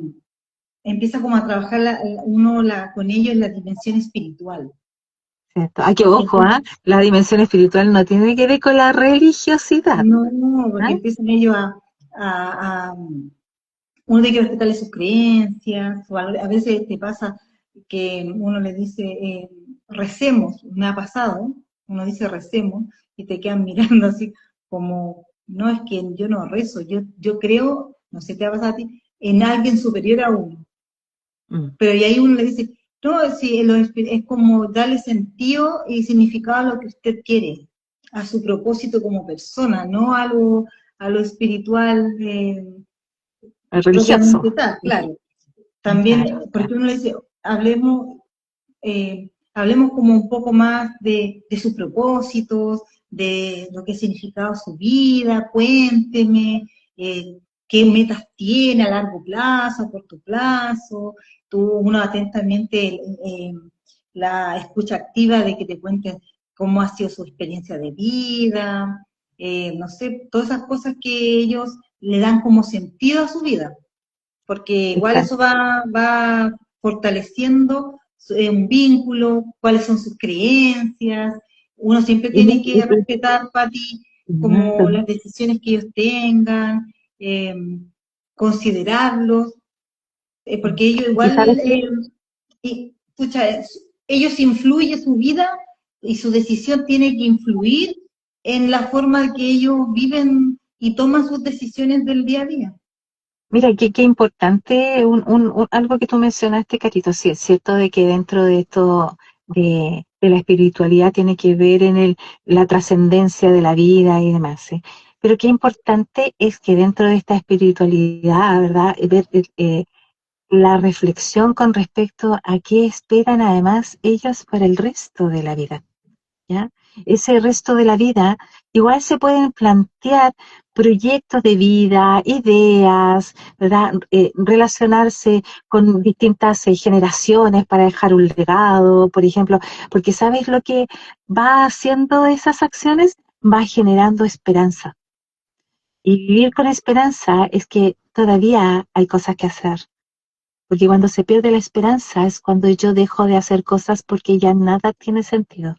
empieza como a trabajar con ellos en la dimensión espiritual.
Cierto. Ah, qué
Porque
ojo,
empieza,
¿ah? La dimensión espiritual no tiene que ver con la religiosidad,
no, porque
¿ah?
empiezan ellos a uno tiene que respetarle sus creencias, o a veces te pasa que uno le dice, recemos, me ha pasado, uno dice recemos, y te quedan mirando así como, no, es que yo no rezo, yo creo, no sé, te ha pasado a ti, en alguien superior a uno.
Mm.
Pero y ahí uno le dice, no, sí, es como darle sentido y significado a lo que usted quiere, a su propósito como persona, no a lo espiritual.
El religioso.
Propiamente tal, claro. También,
Claro, claro.
porque uno le dice, hablemos como un poco más de sus propósitos, de lo que ha significado su vida, cuénteme, qué metas tiene a largo plazo, a corto plazo, uno atentamente la escucha activa de que te cuenten cómo ha sido su experiencia de vida, no sé, todas esas cosas que ellos le dan como sentido a su vida, porque igual eso
Exacto.
va fortaleciendo un vínculo, cuáles son sus creencias. Uno siempre
Y
tiene que respetar, Pati, como
claro.
las decisiones que ellos tengan, considerarlos, porque ellos
Y
igual,
sabes qué,
pucha, ellos influyen su vida y su decisión tiene que influir en la forma que ellos viven y toman sus decisiones del día a día.
mira, qué importante algo que tú mencionaste, Carito, sí, es cierto de que dentro de esto de la espiritualidad tiene que ver en la trascendencia de la vida y demás, ¿sí? Pero qué importante es que dentro de esta espiritualidad, ¿verdad? Ver la reflexión con respecto a qué esperan además ellos para el resto de la vida. ¿Ya? Ese resto de la vida, igual se pueden plantear proyectos de vida, ideas, ¿verdad? Relacionarse con distintas generaciones para dejar un legado, por ejemplo, porque ¿sabes lo que va haciendo esas acciones? Va generando esperanza. Y vivir con esperanza es que todavía hay cosas que hacer. Porque cuando se pierde la esperanza es cuando yo dejo de hacer cosas porque ya nada tiene sentido.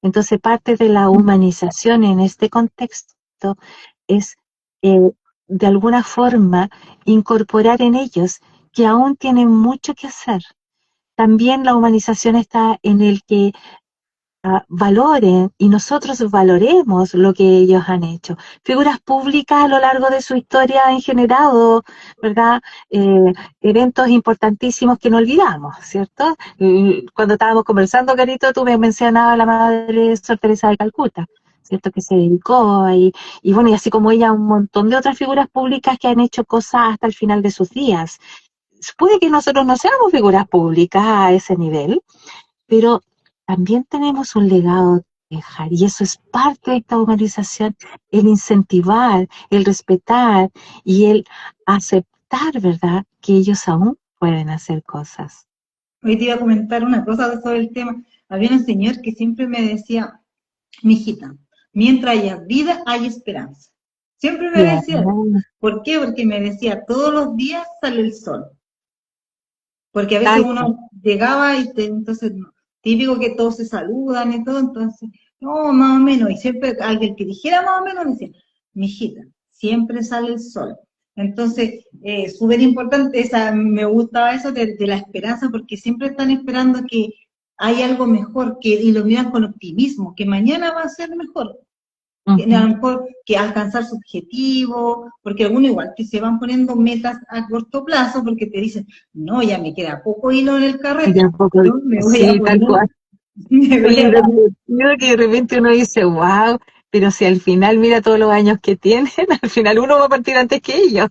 Entonces, parte de la humanización en este contexto es, de alguna forma, incorporar en ellos que aún tienen mucho que hacer. También la humanización está en el que valoren y nosotros valoremos lo que ellos han hecho. Figuras públicas a lo largo de su historia han generado, ¿verdad? Eventos importantísimos que no olvidamos, ¿cierto? Cuando estábamos conversando, Carito, tú me mencionabas a la madre Sor Teresa de Calcuta, ¿cierto? Que se dedicó y bueno, y así como ella, un montón de otras figuras públicas que han hecho cosas hasta el final de sus días. Puede que nosotros no seamos figuras públicas a ese nivel, pero también tenemos un legado dejar. Y eso es parte de esta humanización, el incentivar, el respetar y el aceptar, ¿verdad?, que ellos aún pueden hacer cosas.
Hoy te iba a comentar una cosa sobre el tema. Había un señor que siempre me decía, mijita, mientras haya vida, hay esperanza. Siempre me
Bien,
decía eso. ¿Por qué? Porque me decía, todos los días sale el sol. Porque a veces
tal cual.
uno llegaba y entonces, típico que todos se saludan y todo, entonces, no, más o menos. Y siempre alguien que dijera más o menos decía, mijita, siempre sale el sol. Entonces, súper importante, me gustaba eso de la esperanza, porque siempre están esperando que hay algo mejor, y lo miran con optimismo, que mañana va a ser mejor. Que a lo mejor que alcanzar su objetivo, porque algunos igual que se van poniendo metas a corto plazo, porque te dicen, no, ya me queda poco hilo en el
Y
carrete,
tampoco,
yo me voy a
sí, tal
poner,
cual.
me voy
Oye,
a
lo divertido que de repente uno dice, wow, pero si al final mira todos los años que tienen, al final uno va a partir antes que ellos.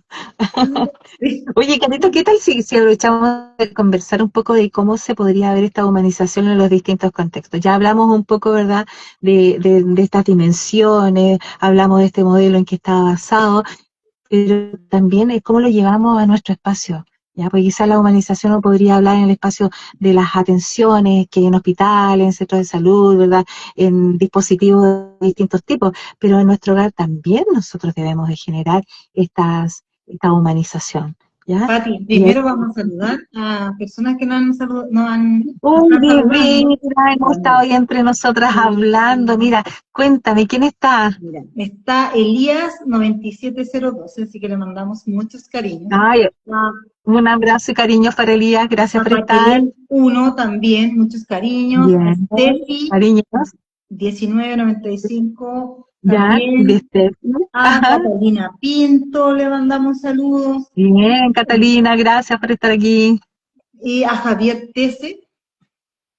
Oye, Carito, ¿qué tal si aprovechamos de conversar un poco de cómo se podría ver esta humanización en los distintos contextos? Ya hablamos un poco, ¿verdad?, de estas dimensiones, hablamos de este modelo en que está basado, pero también es cómo lo llevamos a nuestro espacio. Ya, pues quizás la humanización no podría hablar en el espacio de las atenciones que en hospitales, en centros de salud, ¿verdad?, en dispositivos de distintos tipos, pero en nuestro hogar también nosotros debemos de generar esta humanización, ¿ya?
Pati,
Y
primero vamos a saludar a personas que nos
uy,
están saludando.
mira, hemos estado ahí entre nosotras hablando. Mira, cuéntame, ¿quién está?
Mira, está Elías 9702, así que le mandamos muchos cariños.
Ay,
A,
un abrazo y cariño para Elías, gracias
a
por estar.
Paquelén 1 también, muchos cariños. A
Bien,
Steffi
cariños,
1995
ya,
también.
viste.
A
Ajá.
Catalina Pinto le mandamos saludos.
Bien, Catalina, gracias por estar aquí.
Y a Javier Tese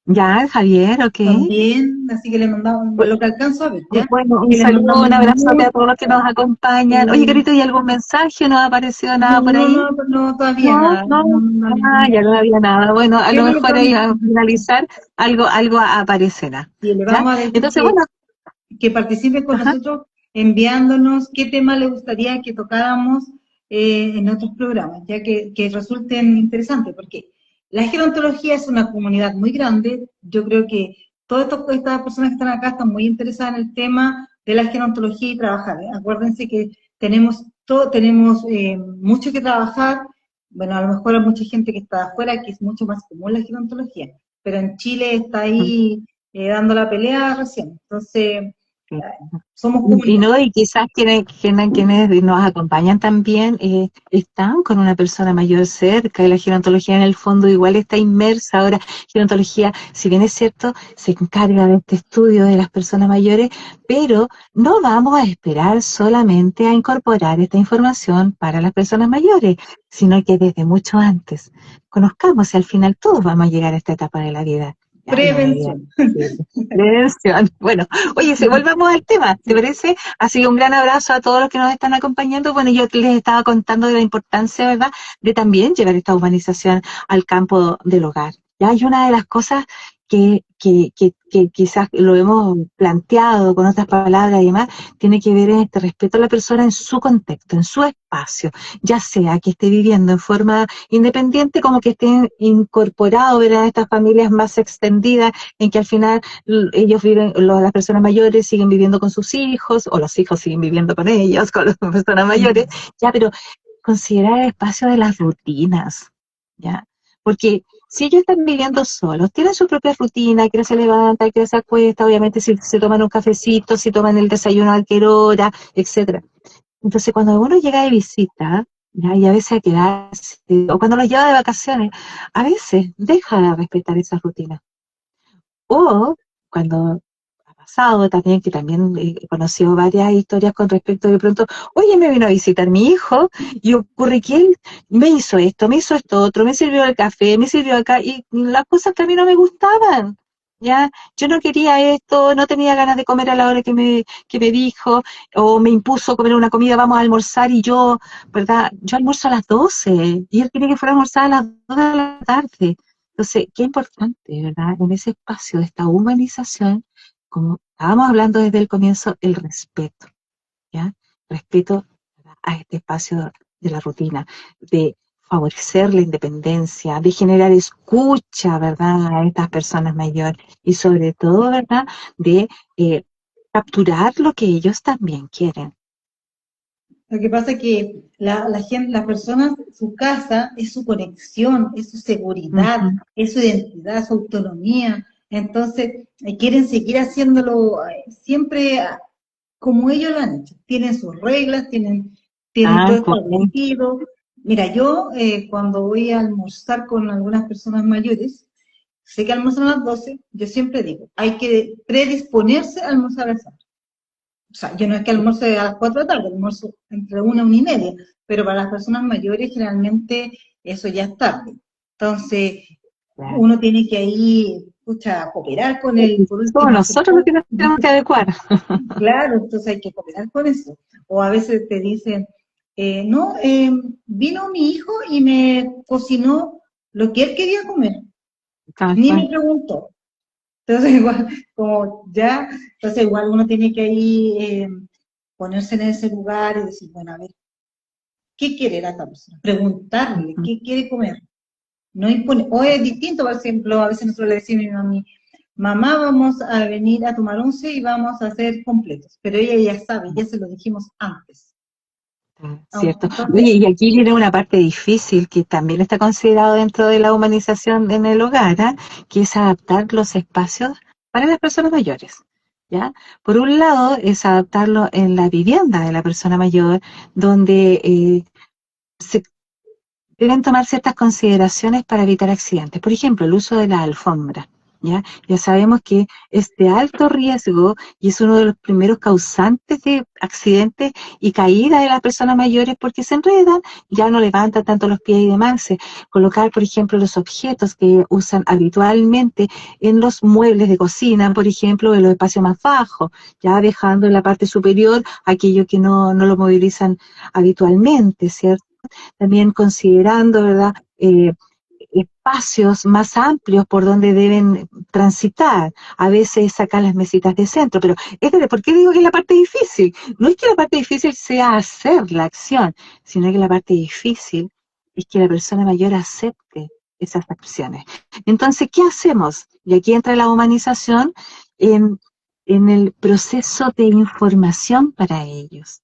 Ya, Javier, ok.
también, así que le mandamos, lo que alcanzo a ver, ¿ya?
Bueno, un
Que le
saludo,
mandamos
un abrazo a
mucho.
todos los que nos acompañan. Oye, Carito, ¿y algún mensaje? ¿No ha aparecido nada por ahí?
No, todavía
No,
nada.
no,
Ningún
ya no
mensaje.
había nada. Bueno, a
¿Qué
lo
no le
mejor ahí
podemos
a finalizar algo aparecerá.
Y le
¿Ya?
vamos a decir
Entonces, bueno,
que participe con
ajá.
nosotros enviándonos qué tema le gustaría que tocáramos en otros programas, ya que resulten interesantes, porque la gerontología es una comunidad muy grande. Yo creo que todas estas personas que están acá están muy interesadas en el tema de la gerontología y trabajar. Acuérdense que tenemos mucho que trabajar. Bueno, a lo mejor hay mucha gente que está afuera, que es mucho más común la gerontología, pero en Chile está ahí dando la pelea recién. Entonces, somos
Y
comunidad.
no, y quizás quienes nos acompañan también están con una persona mayor cerca, y la gerontología en el fondo igual está inmersa. Ahora, gerontología, si bien es cierto, se encarga de este estudio de las personas mayores, pero no vamos a esperar solamente a incorporar esta información para las personas mayores, sino que desde mucho antes conozcamos si al final todos vamos a llegar a esta etapa de la vida. Ya, y la vida.
Prevención.
Prevención. Bueno, oye, si volvamos al tema, ¿te parece? Así que un gran abrazo a todos los que nos están acompañando. Bueno, yo les estaba contando de la importancia, ¿verdad?, de también llevar esta humanización al campo del hogar. Ya hay una de las cosas que quizás lo hemos planteado con otras palabras y demás, tiene que ver en este respeto a la persona en su contexto, en su espacio, ya sea que esté viviendo en forma independiente como que esté incorporado, ¿verdad?, a estas familias más extendidas en que al final ellos viven, las personas mayores siguen viviendo con sus hijos, o los hijos siguen viviendo con ellos, con las personas mayores, ya, pero considerar el espacio de las rutinas, ¿ya? Porque si ellos están viviendo solos, tienen su propia rutina, que se levanta, que se acuesta, obviamente si se toman un cafecito, si toman el desayuno a cualquier hora, etcétera. Entonces, cuando uno llega de visita, ¿ya?, y a veces a quedarse, o cuando los lleva de vacaciones, a veces deja de respetar esa rutina. O cuando ha pasado también, que también he conocido varias historias con respecto de pronto, oye, me vino a visitar mi hijo y ocurre que él me hizo esto otro, me sirvió el café, me sirvió acá, y las cosas que a mí no me gustaban. Ya, yo no quería esto, no tenía ganas de comer a la hora que me dijo, o me impuso comer una comida, vamos a almorzar, y yo, ¿verdad? Yo almuerzo a las 12 y él quería que fuera a almorzar a las 2 de la tarde. Entonces, qué importante, ¿verdad?, en ese espacio de esta humanización, como estábamos hablando desde el comienzo, el respeto, ¿ya? Respeto a este espacio de la rutina, de favorecer la independencia, de generar escucha, ¿verdad?, a estas personas mayores y sobre todo, ¿verdad?, de capturar lo que ellos también quieren.
Lo que pasa es que la gente, las personas, su casa es su conexión, es su seguridad, es su identidad, su autonomía. Entonces, quieren seguir haciéndolo siempre como ellos lo han hecho. Tienen sus reglas, tienen todo establecido. Mira, yo cuando voy a almorzar con algunas personas mayores, sé que almuerzan a las 12, yo siempre digo, hay que predisponerse a almorzar a esa hora. O sea, yo no es que almuerce a las 4 de la tarde, almuerzo entre 1 y 1:30, pero para las personas mayores generalmente eso ya es tarde. Entonces, uno tiene que ahí, cooperar con él, por último.
Nosotros lo que nos tenemos que adecuar.
Claro, entonces hay que cooperar con eso. O a veces te dicen, no, vino mi hijo y me cocinó lo que él quería comer, ni me preguntó. Entonces igual, como ya, entonces igual uno tiene que ahí ponerse en ese lugar y decir, bueno, a ver, ¿qué quiere la otra persona? Preguntarle, ¿qué quiere comer? No impone, o es distinto, por ejemplo, a veces nosotros le decimos a mi mami, mamá, vamos a venir a tomar once y vamos a hacer completos, pero ella ya sabe, ya se lo dijimos antes.
Cierto. Oye, y aquí viene una parte difícil que también está considerado dentro de la humanización en el hogar, que es adaptar los espacios para las personas mayores. ¿Ya? Por un lado, es adaptarlo en la vivienda de la persona mayor, donde se deben tomar ciertas consideraciones para evitar accidentes. Por ejemplo, el uso de la alfombra. Ya sabemos que es de alto riesgo y es uno de los primeros causantes de accidentes y caídas de las personas mayores porque se enredan, ya no levantan tanto los pies y demás. Colocar, por ejemplo, los objetos que usan habitualmente en los muebles de cocina, por ejemplo, en los espacios más bajos, ya dejando en la parte superior aquello que no lo movilizan habitualmente, ¿cierto? También considerando, ¿verdad?, espacios más amplios por donde deben transitar. A veces sacar las mesitas de centro, pero ¿por qué digo que es la parte difícil? No es que la parte difícil sea hacer la acción, sino que la parte difícil es que la persona mayor acepte esas acciones. Entonces, ¿qué hacemos? Y aquí entra la humanización en el proceso de información para ellos.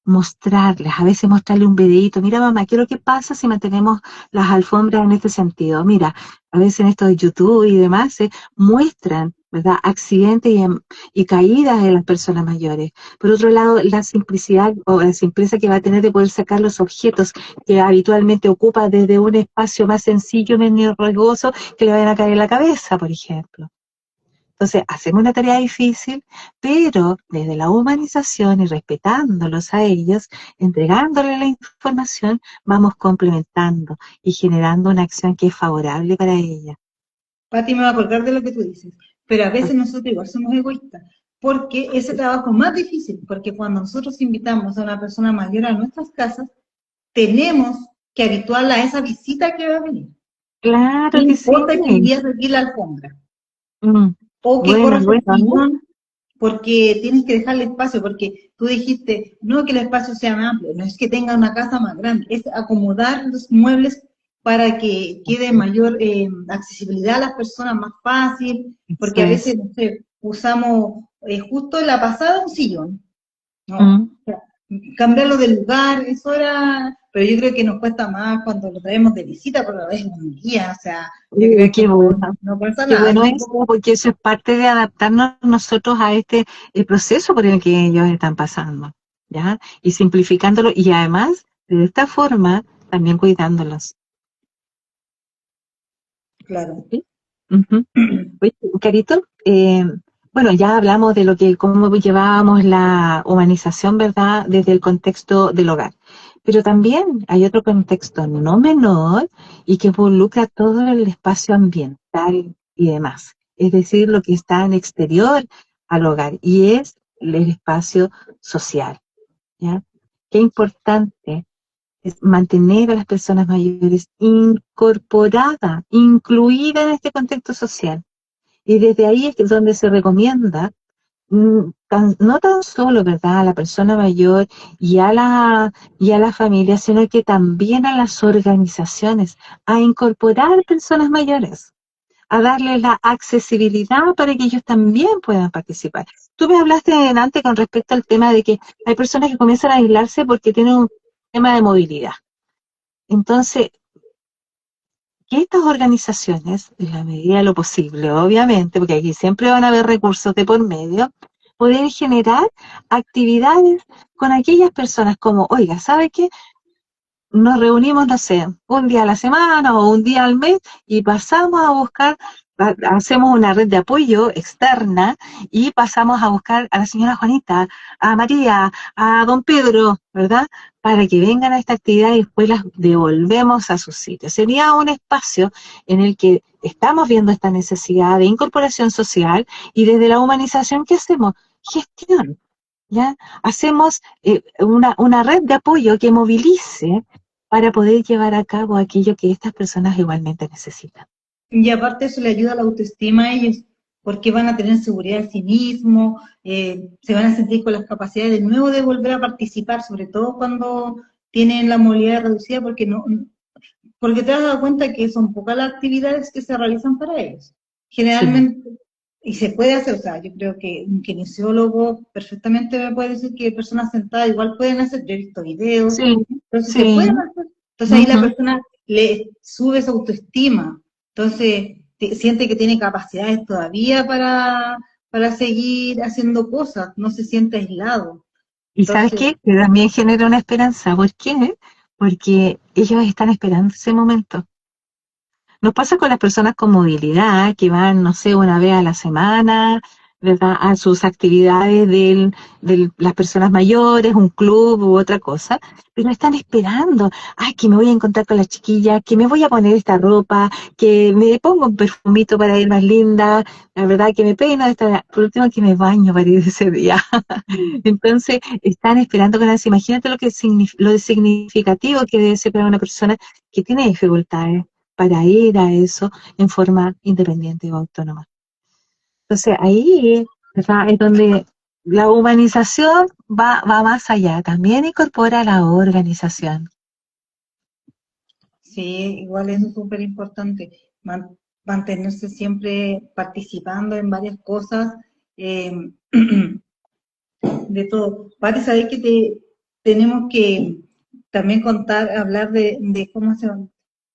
Mostrarles, a veces mostrarle un videíto, mira mamá, ¿qué es lo que pasa si mantenemos las alfombras en este sentido? Mira, a veces en esto de YouTube y demás se muestran, ¿verdad?, accidentes y caídas de las personas mayores. Por otro lado, la simplicidad o la simpleza que va a tener de poder sacar los objetos que habitualmente ocupa desde un espacio más sencillo, menos riesgoso, que le vayan a caer en la cabeza, por ejemplo. Entonces, hacemos una tarea difícil, pero desde la humanización y respetándolos a ellos, entregándoles la información, vamos complementando y generando una acción que es favorable para ella.
Pati, me va a acordar de lo que tú dices, pero a veces nosotros igual somos egoístas, porque ese trabajo es más difícil, porque cuando nosotros invitamos a una persona mayor a nuestras casas, tenemos que habituarla a esa visita que va a venir.
Claro que sí.
No importa que un día se la alfombra. O que
bueno,
corras el sillón, porque tienes que dejarle espacio, porque tú dijiste, no que el espacio sea más amplio, no es que tenga una casa más grande, es acomodar los muebles para que quede mayor accesibilidad a las personas, más fácil, porque a veces, no sé, usamos justo en la pasada un sillón, ¿no? O sea, cambiarlo de lugar, eso era, pero yo creo que nos cuesta más cuando lo traemos de visita, porque a veces un día, o sea, yo creo que no pasa nada.
Bueno, eso, porque eso es parte de adaptarnos nosotros a el proceso por el que ellos están pasando, ¿ya? Y simplificándolo, y además, de esta forma, también cuidándolos.
Claro.
¿Sí? Oye, Carito, bueno, ya hablamos de cómo llevábamos la humanización, ¿verdad?, desde el contexto del hogar. Pero también hay otro contexto no menor y que involucra todo el espacio ambiental y demás. Es decir, lo que está en exterior al hogar y es el espacio social, ¿ya? Qué importante es mantener a las personas mayores incorporadas, incluidas en este contexto social. Y desde ahí es donde se recomienda no tan solo, ¿verdad?, a la persona mayor y a la familia, sino que también a las organizaciones, a incorporar personas mayores, a darles la accesibilidad para que ellos también puedan participar. Tú me hablaste antes con respecto al tema de que hay personas que comienzan a aislarse porque tienen un tema de movilidad. Entonces, que estas organizaciones, en la medida de lo posible, obviamente, porque aquí siempre van a haber recursos de por medio, poder generar actividades con aquellas personas como, oiga, ¿sabe qué? Nos reunimos, no sé, un día a la semana o un día al mes y pasamos a buscar, hacemos una red de apoyo externa y pasamos a buscar a la señora Juanita, a María, a don Pedro, ¿verdad? Para que vengan a esta actividad y después las devolvemos a su sitio. Sería un espacio en el que estamos viendo esta necesidad de incorporación social y desde la humanización, ¿qué hacemos? Gestión. ¿Ya? Hacemos una red de apoyo que movilice para poder llevar a cabo aquello que estas personas igualmente necesitan.
Y aparte eso le ayuda a la autoestima a ellos, porque van a tener seguridad en sí mismos, se van a sentir con las capacidades de nuevo de volver a participar, sobre todo cuando tienen la movilidad reducida, porque te has dado cuenta que son pocas las actividades que se realizan para ellos.
Sí,
Generalmente, y se puede hacer, o sea, yo creo que un kinesiólogo perfectamente me puede decir que personas sentadas igual pueden hacer, yo he visto videos,
sí,
entonces se
sí.
pueden hacer. Entonces ahí la
Uh-huh.
persona le sube su autoestima, entonces siente que tiene capacidades todavía para seguir haciendo cosas, no se siente aislado.
¿Y sabes
Entonces,
qué? Que también genera una esperanza. ¿Por qué? Porque ellos están esperando ese momento. Nos pasa con las personas con movilidad, que van, no sé, una vez a la semana, ¿verdad?, a sus actividades de las personas mayores, un club u otra cosa, pero están esperando, ay, que me voy a encontrar con la chiquilla, que me voy a poner esta ropa, que me pongo un perfumito para ir más linda, la verdad, que me peino, por último, que me baño para ir ese día. Entonces, están esperando con ansia. Imagínate lo significativo que debe ser para una persona que tiene dificultades para ir a eso en forma independiente o autónoma. Entonces ahí, ¿verdad?, es donde la humanización va más allá, también incorpora la organización.
sí, igual es súper importante mantenerse siempre participando en varias cosas, eh, de todo. Pati, sabes que tenemos que también hablar de cómo se llama,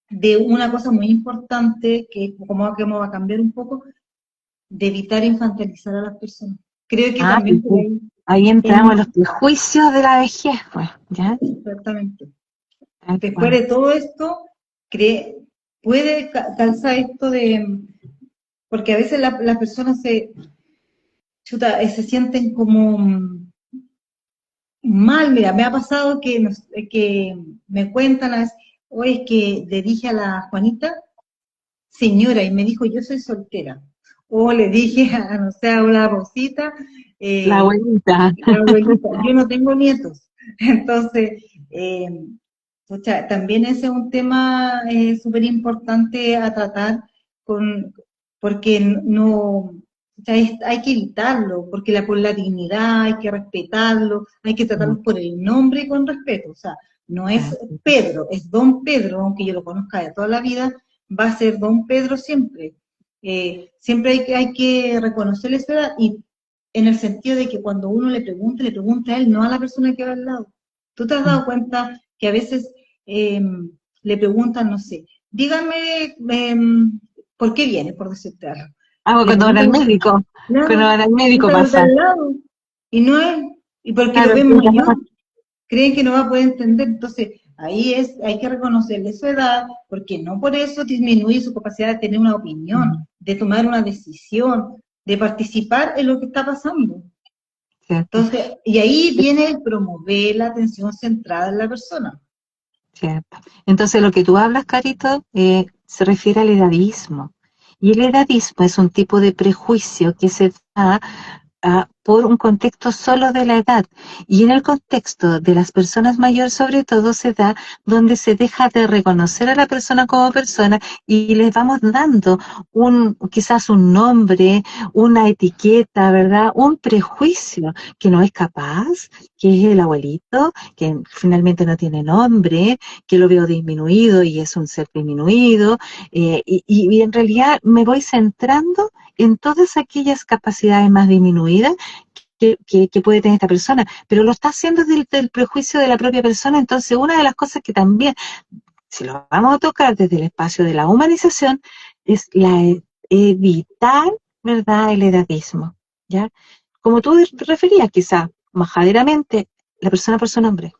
de una cosa muy importante que va a cambiar un poco, de evitar infantilizar a las personas. Creo que
Ah,
también por
sí.
ahí
Ahí
es
entramos en los prejuicios de la vejez, pues, ¿ya?
exactamente.
Tal
Después
cual.
de todo esto, puede calzar esto de, porque a veces las personas se sienten como mal. Mira, me ha pasado que me cuentan, hoy es que le dije a la Juanita, señora, y me dijo, yo soy soltera. O le dije a, no sé, a una Rosita,
La
eh,
abuelita.
la abuelita, yo no tengo nietos. Entonces, pucha, también ese es un tema súper importante a tratar, con, porque no, o sea, hay que evitarlo, porque por la dignidad hay que respetarlo, hay que tratarlos por el nombre y con respeto. O sea, no es Pedro, es don Pedro, aunque yo lo conozca de toda la vida, va a ser don Pedro siempre. Siempre hay que reconocerle su edad y en el sentido de que cuando uno le pregunta a él, no a la persona que va al lado. ¿Tú te has dado cuenta que a veces le preguntan, no sé, dígame por qué viene, por decirte algo?
Ah,
Le preguntan,
cuando
claro,
van al médico
preguntan al de
pasa.
al lado, y no es, y porque lo
Claro,
ven mayor, creen que no va a poder entender. Entonces, hay que reconocerle su edad, porque no por eso disminuye su capacidad de tener una opinión, de tomar una decisión, de participar en lo que está pasando.
cierto,
Entonces, y ahí viene el promover la atención centrada en la persona.
cierto. Entonces, lo que tú hablas, Carito, se refiere al edadismo. Y el edadismo es un tipo de prejuicio que se da por un contexto solo de la edad. Y en el contexto de las personas mayores, sobre todo, se da donde se deja de reconocer a la persona como persona y les vamos dando quizás un nombre, una etiqueta, ¿verdad? Un prejuicio que no es capaz, que es el abuelito, que finalmente no tiene nombre, que lo veo disminuido y es un ser disminuido, y en realidad me voy centrando en todas aquellas capacidades más disminuidas que puede tener esta persona, pero lo está haciendo desde el prejuicio de la propia persona. Entonces, una de las cosas que también, si lo vamos a tocar desde el espacio de la humanización, es evitar, ¿verdad?, el edadismo, ¿ya? Como tú te referías, quizá, majaderamente, la persona por su nombre.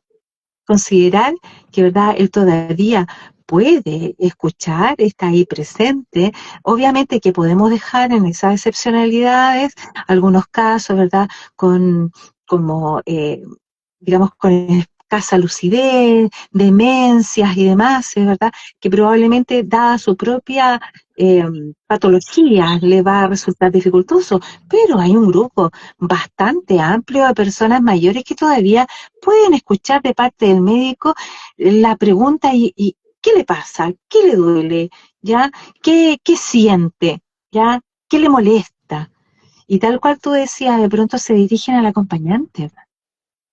Considerar que, ¿verdad?, él todavía puede escuchar, está ahí presente. Obviamente que podemos dejar en esas excepcionalidades algunos casos, ¿verdad?, como, digamos, con escasa lucidez, demencias y demás, ¿verdad?, que probablemente, dada su propia eh, patología, le va a resultar dificultoso, pero hay un grupo bastante amplio de personas mayores que todavía pueden escuchar de parte del médico la pregunta y ¿qué le pasa? ¿Qué le duele? ¿Ya? ¿Qué siente? ¿Ya? ¿Qué le molesta? Y tal cual tú decías, de pronto se dirigen al acompañante.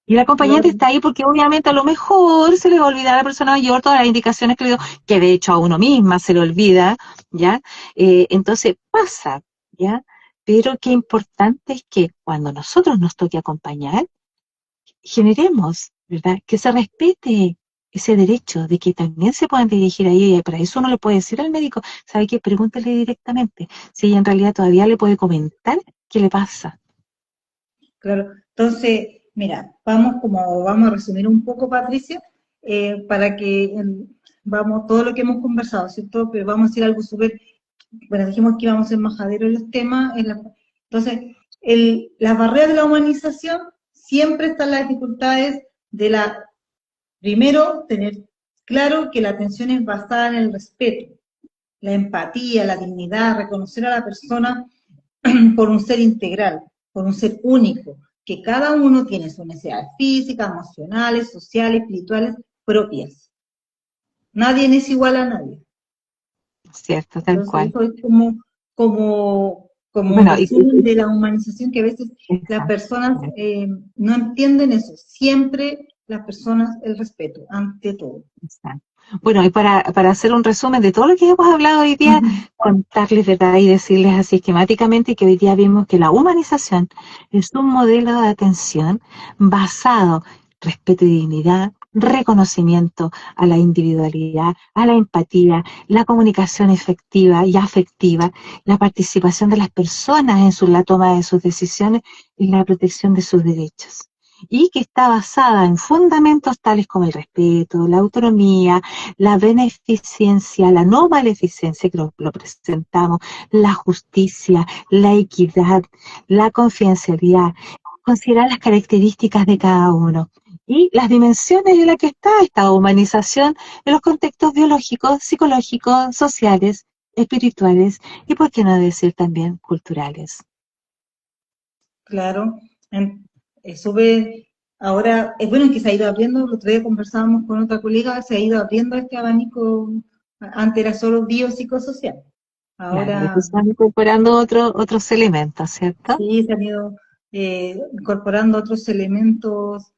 Y el acompañante
Claro.
está ahí porque obviamente a lo mejor se le va a olvidar a la persona mayor todas las indicaciones que le dio, que de hecho a uno misma se le olvida, ¿ya? Entonces pasa, ¿ya? Pero qué importante es que cuando nosotros nos toque acompañar, generemos, ¿verdad?, que se respete ese derecho de que también se puedan dirigir a ella, y para eso uno le puede decir al médico, ¿sabe qué? Pregúntele directamente, si ella en realidad todavía le puede comentar qué le pasa.
Claro, entonces, mira, vamos a resumir un poco, Patricia, para que vamos, todo lo que hemos conversado, ¿cierto? Pero vamos a decir algo súper, bueno, dijimos que íbamos a ser majaderos en los temas, entonces, las barreras de la humanización siempre están las dificultades de primero, tener claro que la atención es basada en el respeto, la empatía, la dignidad, reconocer a la persona por un ser integral, por un ser único, que cada uno tiene sus necesidades físicas, emocionales, sociales, espirituales propias. Nadie es igual a nadie.
Cierto, tal
Entonces,
cual.
eso es como un
Bueno,
resumen de la humanización que a veces las
exacto.
personas no entienden eso. Siempre las personas el respeto, ante todo.
Exacto. Bueno, y para hacer un resumen de todo lo que hemos hablado hoy día, contarles, ¿verdad?, y decirles así esquemáticamente que hoy día vimos que la humanización es un modelo de atención basado en respeto y dignidad, reconocimiento a la individualidad, a la empatía, la comunicación efectiva y afectiva, la participación de las personas en la toma de sus decisiones y la protección de sus derechos, y que está basada en fundamentos tales como el respeto, la autonomía, la beneficencia, la no maleficencia, que lo presentamos, la justicia, la equidad, la confidencialidad, considerar las características de cada uno y las dimensiones en las que está esta humanización en los contextos biológicos, psicológicos, sociales, espirituales y, por qué no decir, también culturales.
Claro, sube, ahora, es bueno que se ha ido abriendo, el otro día conversábamos con otra colega, se ha ido abriendo este abanico, antes era solo biopsicosocial,
Claro,
ahora
después se van incorporando otros elementos, ¿cierto?
sí se han ido incorporando otros elementos,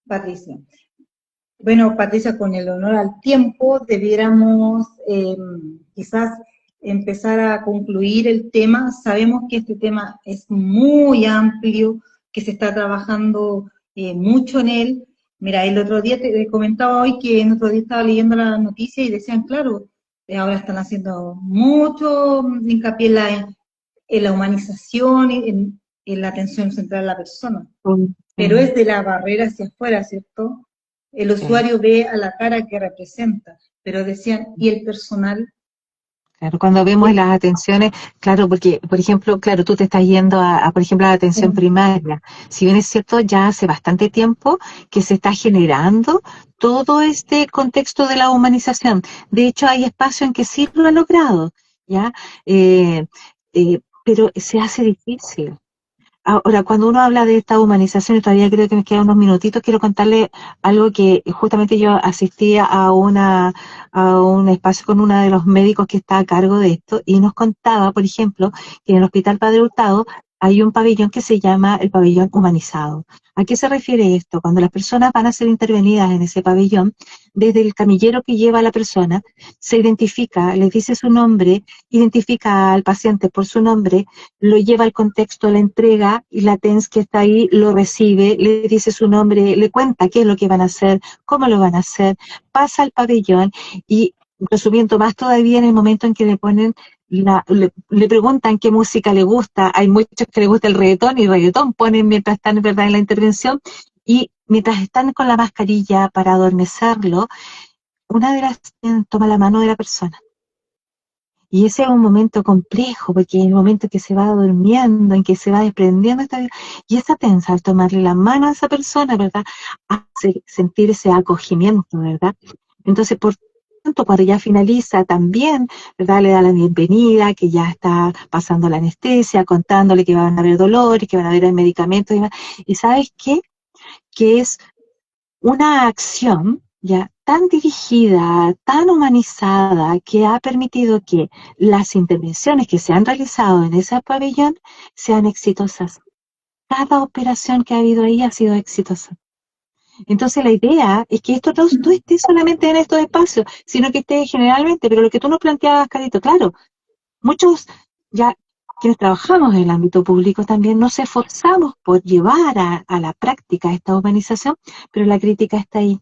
Patricia. Bueno, Patricia, con el honor al tiempo, debiéramos quizás empezar a concluir el tema. Sabemos que este tema es muy amplio, que se está trabajando mucho en él. Mira, el otro día te comentaba hoy que el otro día estaba leyendo la noticia y decían, claro, ahora están haciendo mucho hincapié en la humanización, en la atención central a la persona, pero
Sí,
es de la barrera hacia afuera, ¿cierto? El
sí.
usuario ve a la cara que representa, pero decían, ¿y el personal?
Claro, cuando vemos las atenciones, claro, porque, por ejemplo, claro, tú te estás yendo por ejemplo, a la atención primaria. Si bien es cierto, ya hace bastante tiempo que se está generando todo este contexto de la humanización. De hecho, hay espacios en que sí lo ha logrado, ¿ya? Pero se hace difícil. Ahora, cuando uno habla de esta humanización, y todavía creo que me quedan unos minutitos, quiero contarle algo que justamente yo asistí a un espacio con uno de los médicos que está a cargo de esto, y nos contaba, por ejemplo, que en el Hospital Padre Hurtado hay un pabellón que se llama el pabellón humanizado. ¿A qué se refiere esto? Cuando las personas van a ser intervenidas en ese pabellón, desde el camillero que lleva a la persona, se identifica, les dice su nombre, identifica al paciente por su nombre, lo lleva al contexto, la entrega y la TENS que está ahí lo recibe, le dice su nombre, le cuenta qué es lo que van a hacer, cómo lo van a hacer, pasa al pabellón y resumiendo más todavía en el momento en que le ponen le preguntan qué música le gusta, hay muchos que le gusta el reggaetón y reggaetón ponen mientras están en verdad en la intervención y mientras están con la mascarilla para adormecerlo, una de las toma la mano de la persona. Y ese es un momento complejo, porque es el momento que se va durmiendo, en que se va desprendiendo esta vida. Y esa tensa, al tomarle la mano a esa persona, ¿verdad? Hace sentir ese acogimiento, ¿verdad? Entonces, por tanto, cuando ya finaliza también, ¿verdad? Le da la bienvenida, que ya está pasando la anestesia, contándole que van a haber dolores, que van a haber medicamentos y demás. ¿Y sabes qué? Que es una acción ya tan dirigida, tan humanizada, que ha permitido que las intervenciones que se han realizado en ese pabellón sean exitosas. Cada operación que ha habido ahí ha sido exitosa. Entonces la idea es que esto no esté solamente en estos espacios, sino que esté generalmente, pero lo que tú nos planteabas, Carito, claro, muchos ya quienes trabajamos en el ámbito público también nos esforzamos por llevar a la práctica esta humanización, pero la crítica está ahí.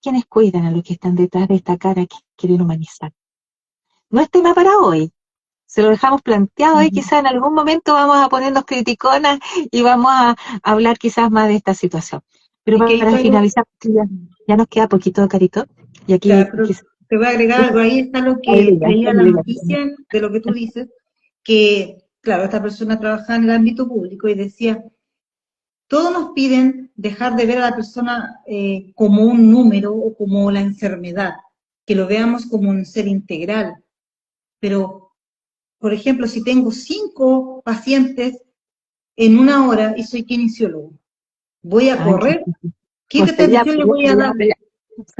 ¿Quiénes cuidan a los que están detrás de esta cara que quieren humanizar? No es tema para hoy. Se lo dejamos planteado y quizás en algún momento vamos a ponernos criticonas y vamos a hablar quizás más de esta situación. Pero
Es que ahí
para finalizar, ya nos queda poquito, Carito. Y aquí
ya, pero
quizás,
te voy a agregar algo. Ahí está lo que leía la noticia de lo que tú dices, que, claro, esta persona trabaja en el ámbito público y decía, todos nos piden dejar de ver a la persona como un número o como la enfermedad, que lo veamos como un ser integral. Pero, por ejemplo, si tengo 5 pacientes en una hora y soy kinesiólogo, voy a correr, ¿qué atención le voy a dar?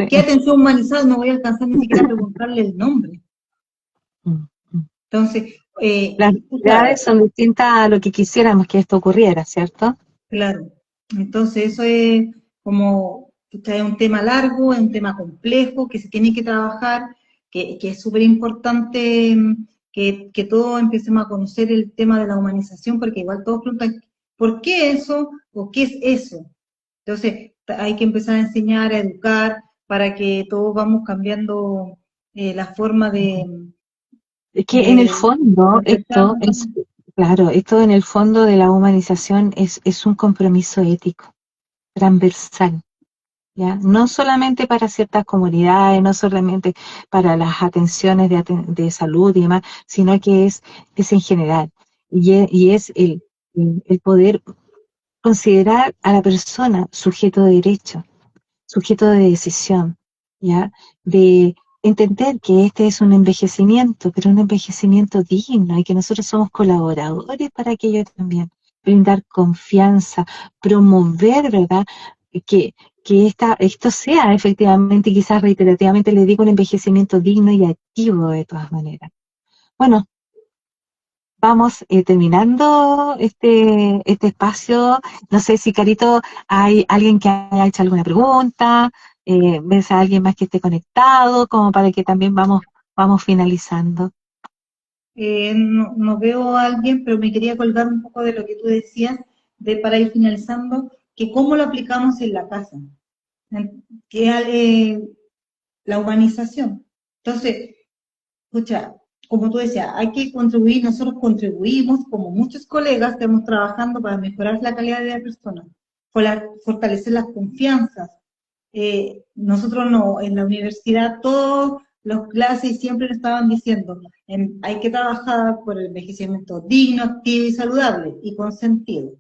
¿Qué atención humanizada? No voy a alcanzar ni siquiera a preguntarle el nombre. Entonces,
las realidades son distintas a lo que quisiéramos que esto ocurriera, ¿cierto?
claro. Entonces, eso es como, es un tema largo, es un tema complejo, que se tiene que trabajar, que es súper importante que todos empecemos a conocer el tema de la humanización, porque igual todos preguntan, ¿por qué eso? ¿O qué es eso? Entonces, hay que empezar a enseñar, a educar, para que todos vamos cambiando la forma
Es que en el
de
fondo, esto
tratarnos.
es, claro, esto en el fondo de la humanización es un compromiso ético, transversal, ¿ya? No solamente para ciertas comunidades, no solamente para las atenciones de salud y demás, sino que es en general. Y es el poder considerar a la persona sujeto de derecho, sujeto de decisión, ¿ya? De entender que este es un envejecimiento, pero un envejecimiento digno y que nosotros somos colaboradores para aquello también. Brindar confianza, promover, ¿verdad? Que, esto sea efectivamente, quizás reiterativamente le digo, un envejecimiento digno y activo de todas maneras. Bueno, vamos terminando este espacio. No sé si, Carito, hay alguien que haya hecho alguna pregunta, ves a alguien más que esté conectado, como para que también vamos finalizando.
No veo a alguien, pero me quería colgar un poco de lo que tú decías, para ir finalizando, que cómo lo aplicamos en la casa, que la humanización. Entonces, escucha, como tú decías, hay que contribuir, nosotros contribuimos, como muchos colegas, estamos trabajando para mejorar la calidad de la persona, fortalecer las confianzas. Nosotros no, en la universidad todos los clases siempre nos estaban diciendo, hay que trabajar por el envejecimiento digno, activo y saludable y con sentido.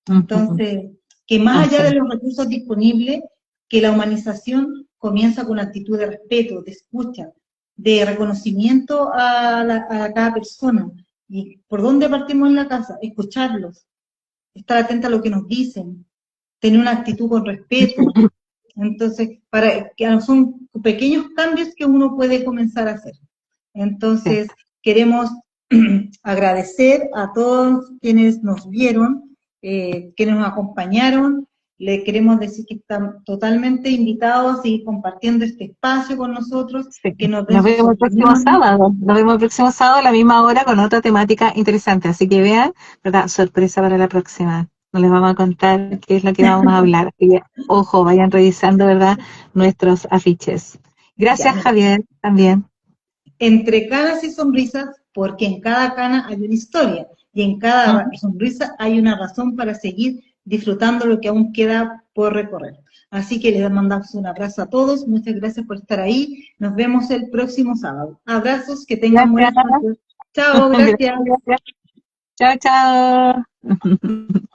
Entonces, que más allá de los recursos disponibles, que la humanización comienza con una actitud de respeto, de escucha, de reconocimiento a cada persona. ¿Y por dónde partimos en la casa? Escucharlos. estar atenta a lo que nos dicen, tener una actitud con respeto. Entonces, que son pequeños cambios que uno puede comenzar a hacer. Entonces, queremos agradecer a todos quienes nos vieron, quienes nos acompañaron. Le queremos decir que están totalmente invitados y compartiendo este espacio con nosotros,
Sí.
que nos den
Nos
sus
vemos el próximo
opiniones.
sábado. Nos vemos el próximo sábado a la misma hora con otra temática interesante. Así que vean, ¿verdad? Sorpresa para la próxima. No les vamos a contar qué es lo que vamos a hablar. Así que, ojo, vayan revisando, ¿verdad? Nuestros afiches.
Ya,
Gracias,
mira.
Javier, también.
Entre canas y sonrisas, porque en cada cana hay una historia y en cada
Ujú.
sonrisa hay una razón para seguir disfrutando lo que aún queda por recorrer. Así que les mandamos un abrazo a todos, muchas gracias por estar ahí, nos vemos el próximo sábado. Abrazos, que tengan buenas
Gracias.
noches. Chao,
Gracias,
gracias.
gracias. Chao, chao.